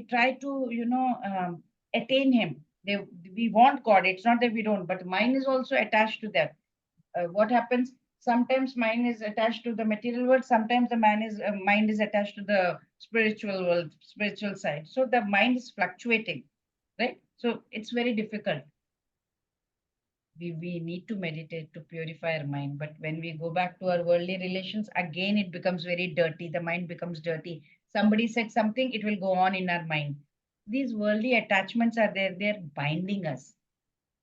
Speaker 1: try to, attain him. We want God. It's not that we don't, but mine is also attached to that. What happens? Sometimes mind is attached to the material world. Sometimes the mind is attached to the spiritual world, spiritual side. So the mind is fluctuating, right? So it's very difficult. We need to meditate to purify our mind. But when we go back to our worldly relations, again, it becomes very dirty. The mind becomes dirty. Somebody said something, it will go on in our mind. These worldly attachments are there. They're binding us.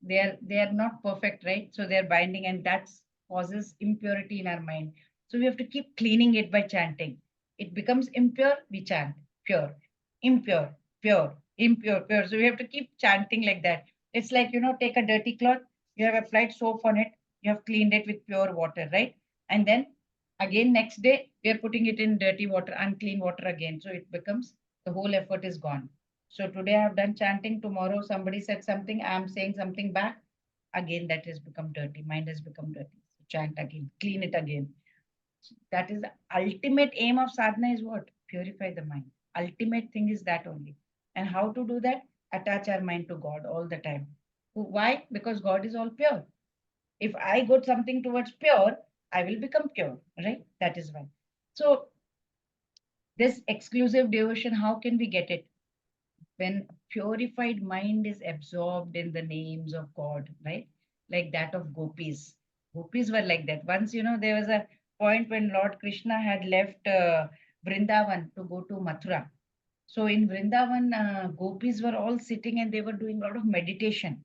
Speaker 1: They are not perfect, right? So they're binding, and that causes impurity in our mind. So we have to keep cleaning it by chanting. It becomes impure, we chant pure, impure, pure, impure, pure. So we have to keep chanting like that. It's like, take a dirty cloth, you have applied soap on it, you have cleaned it with pure water, right? And then again next day we are putting it in dirty water, unclean water again. So it becomes, the whole effort is gone. So today I have done chanting, tomorrow somebody said something, I am saying something back, again that has become dirty, mind has become dirty. So chant again, clean it again. That is the ultimate aim of sadhana, is what? Purify the mind. Ultimate thing is that only. And how to do that? Attach our mind to God all the time. Why? Because God is all pure. If I go something towards pure, I will become pure, right? That is why. So this exclusive devotion, how can we get it? When purified mind is absorbed in the names of God, right? Like that of gopis. Gopis were like that. Once, there was a point when Lord Krishna had left Vrindavan to go to Mathura. So in Vrindavan, gopis were all sitting and they were doing a lot of meditation.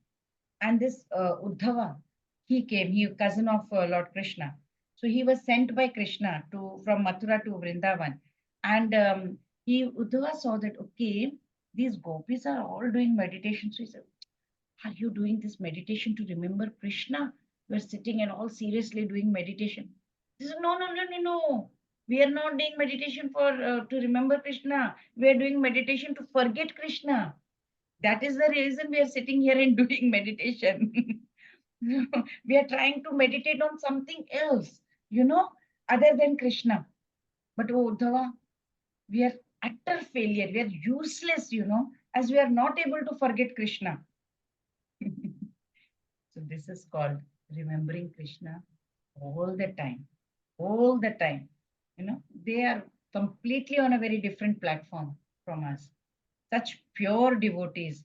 Speaker 1: And this Uddhava, he came, he cousin of Lord Krishna. So he was sent by Krishna from Mathura to Vrindavan. And Uddhava saw that, okay, these gopis are all doing meditation. So he said, are you doing this meditation to remember Krishna? We're sitting and all seriously doing meditation. He said, no, no, no, no, no. We are not doing meditation for to remember Krishna. We are doing meditation to forget Krishna. That is the reason we are sitting here and doing meditation. We are trying to meditate on something else, other than Krishna. But oh, Uddhava, we are utter failure. We are useless, as we are not able to forget Krishna. So this is called remembering Krishna all the time. All the time. They are completely on a very different platform from us. Such pure devotees,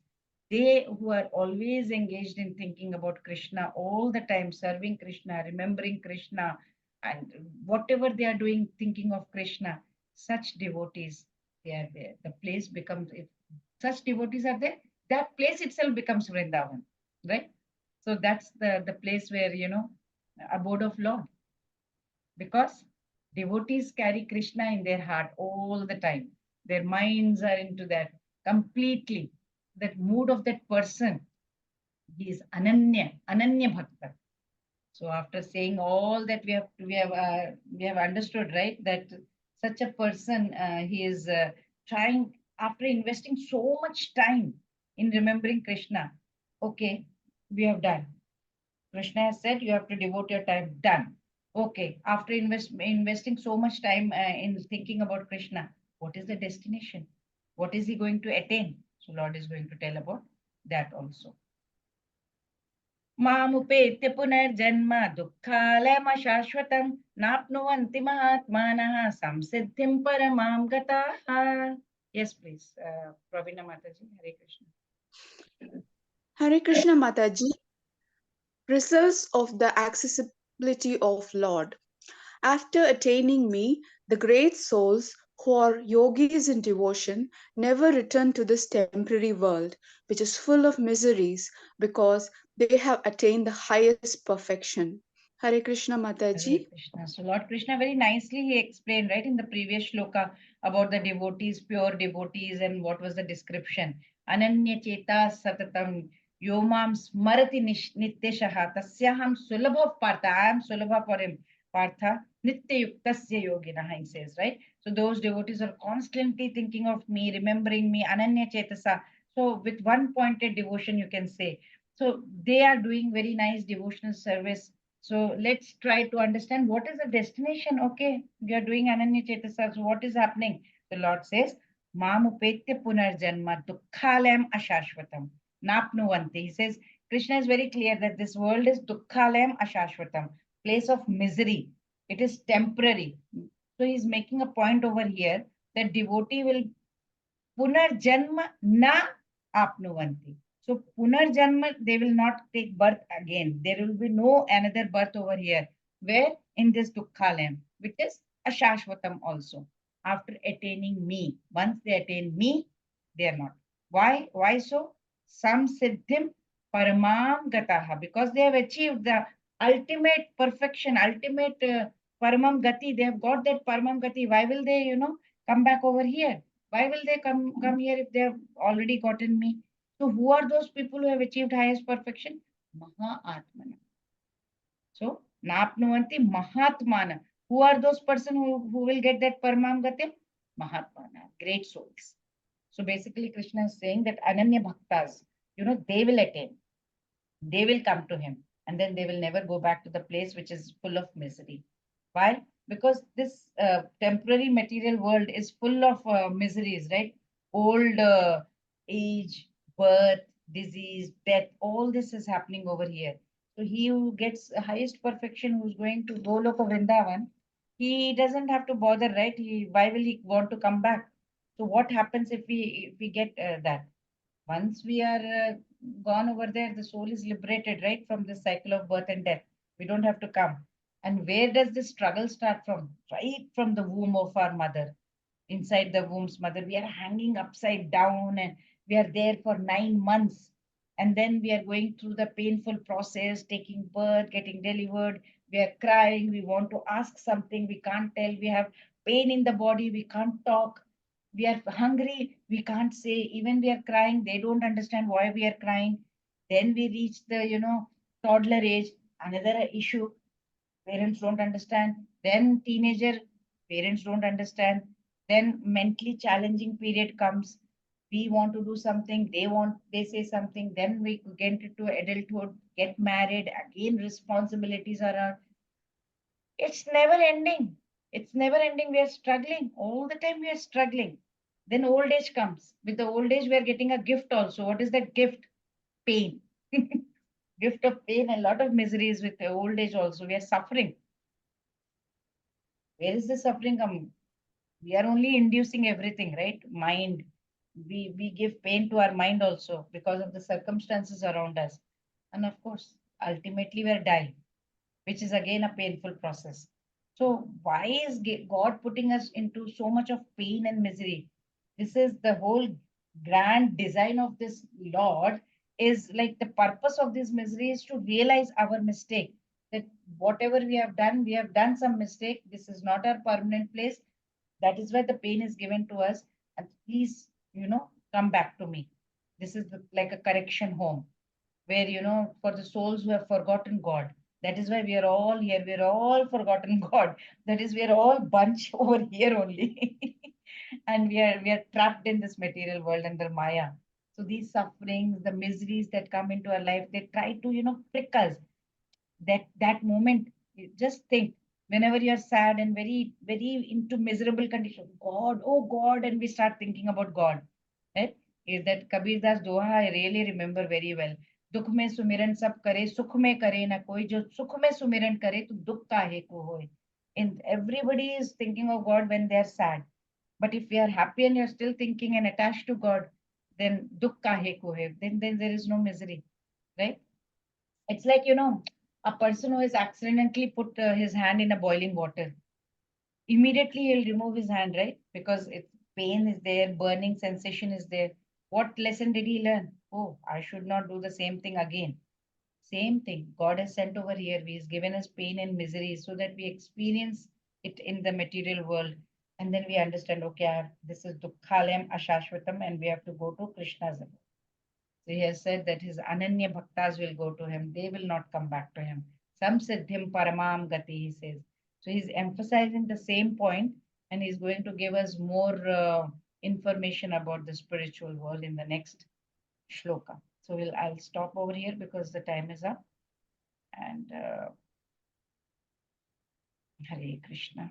Speaker 1: they who are always engaged in thinking about Krishna all the time, serving Krishna, remembering Krishna, and whatever they are doing, thinking of Krishna, such devotees, they are there. The place becomes, if such devotees are there, that place itself becomes Vrindavan, right? So that's the place where, abode of Lord. Because devotees carry Krishna in their heart all the time. Their minds are into that completely. That mood of that person, he is Ananya Bhakta. So after saying all that, we have understood, right, that such a person, he is trying, after investing so much time in remembering Krishna. Okay, we have done. Krishna has said you have to devote your time. Done. Okay, after investing so much time in thinking about Krishna, What is the destination? What is he going to attain? So Lord is going to tell about that also. मामुपेत्य पुनर्जन्म दुःखालयम शाश्वतं नाप्नुवन्ति महात्मानः संसिद्धिं परमां गताः. Yes, please. Pravina Mataji, Hare Krishna.
Speaker 5: Hare Krishna Mataji. Results of the accessibility of Lord. After attaining me, the great souls who are yogis in devotion never return to this temporary world, which is full of miseries, because they have attained the highest perfection. Hare Krishna
Speaker 1: Hare
Speaker 5: Mataji.
Speaker 1: Krishna. So Lord Krishna very nicely he explained, right, in the previous shloka about the devotees, pure devotees, and what was the description. Ananya cheta satatam yomam smarati nityashaha tasyaham sulabha partha. I am sulabha for him. Partha nitya yuktasya yoginaha, he says, right? So those devotees are constantly thinking of me, remembering me, ananya chetasa. So with one pointed devotion, you can say. So they are doing very nice devotional service. So let's try to understand what is the destination. Okay, we are doing Ananya Chetasa. So what is happening? The Lord says, Mamupetya Punarjanma Dukkhalayam Ashashvatam Napnuvanti. He says, Krishna is very clear that this world is Dukkhalayam Ashashvatam, place of misery. It is temporary. So he's making a point over here that devotee will Punarjanma na apnuvanti. So Punarjanma, they will not take birth again. There will be no another birth over here. Where? In this Dukkhalayam, which is Ashashvatam also. After attaining me. Once they attain me, they are not. Why? Why so? Sam siddhim paramam gataha. Because they have achieved the ultimate perfection, ultimate paramam gati. They have got that paramam gati. Why will they, come back over here? Why will they come here if they have already gotten me? So who are those people who have achieved highest perfection? Mahatmana. So Napnuvanti Mahatmana. Who are those person who will get that Paramam Gatim? Mahatmana, great souls. So basically Krishna is saying that Ananya Bhaktas, they will attain. They will come to him and then they will never go back to the place which is full of misery. Why? Because this temporary material world is full of miseries, right? Old age, birth, disease, death, all this is happening over here. So he who gets highest perfection, who's going to Goloka Vrindavan, he doesn't have to bother, right? Why will he want to come back? So what happens if we get that? Once we are gone over there, the soul is liberated, right, from the cycle of birth and death. We don't have to come. And where does this struggle start from? Right from the womb of our mother. Inside the womb's mother, we are hanging upside down and we are there for 9 months. And then we are going through the painful process, taking birth, getting delivered. We are crying. We want to ask something. We can't tell. We have pain in the body. We can't talk. We are hungry. We can't say. Even we are crying. They don't understand why we are crying. Then we reach the, toddler age. Another issue. Parents don't understand. Then teenager. Parents don't understand. Then mentally challenging period comes. We want to do something, they say something, then we get into adulthood, get married, again responsibilities are on. It's never ending. It's never ending. We are struggling. All the time we are struggling. Then old age comes. With the old age, we are getting a gift also. What is that gift? Pain. Gift of pain, a lot of miseries with the old age also. We are suffering. Where is the suffering coming? We are only inducing everything, right? Mind. We give pain to our mind also because of the circumstances around us. And of course, ultimately we are dying, which is again a painful process. So why is God putting us into so much of pain and misery? This is the whole grand design of this Lord, is like the purpose of this misery is to realize our mistake. That whatever we have done some mistake. This is not our permanent place. That is why the pain is given to us. And please, come back to me. This is like a correction home where, for the souls who have forgotten God. That is why we are all here. We are all forgotten God. That is, we are all bunch over here only. And we are trapped in this material world under Maya. So these sufferings, the miseries that come into our life, they try to, prick us. That moment, just think, Whenever you're sad and very into miserable condition, God, oh God, and we start thinking about God. Right? Is that Kabir Das Doha I really remember very well. दुख में सुमिरन सब करे सुख में करे ना कोई जो सुख में सुमिरन करे तो दुख काहे को होए. And everybody is thinking of God when they are sad. But if we are happy and you're still thinking and attached to God, then dukh kahe ko hai, then there is no misery, right? It's like, a person who has accidentally put his hand in a boiling water. Immediately he'll remove his hand, right? Because it's pain is there, burning sensation is there. What lesson did he learn? Oh, I should not do the same thing again. Same thing. God has sent over here. He has given us pain and misery so that we experience it in the material world. And then we understand, okay, this is Dukkhalayam Ashashvatam, and we have to go to Krishna's abode. So he has said that his Ananya Bhaktas will go to him. They will not come back to him. Sam Siddhim Paramam Gati, he says. So he's emphasizing the same point, and he's going to give us more information about the spiritual world in the next shloka. So I'll stop over here because the time is up. And Hare Krishna.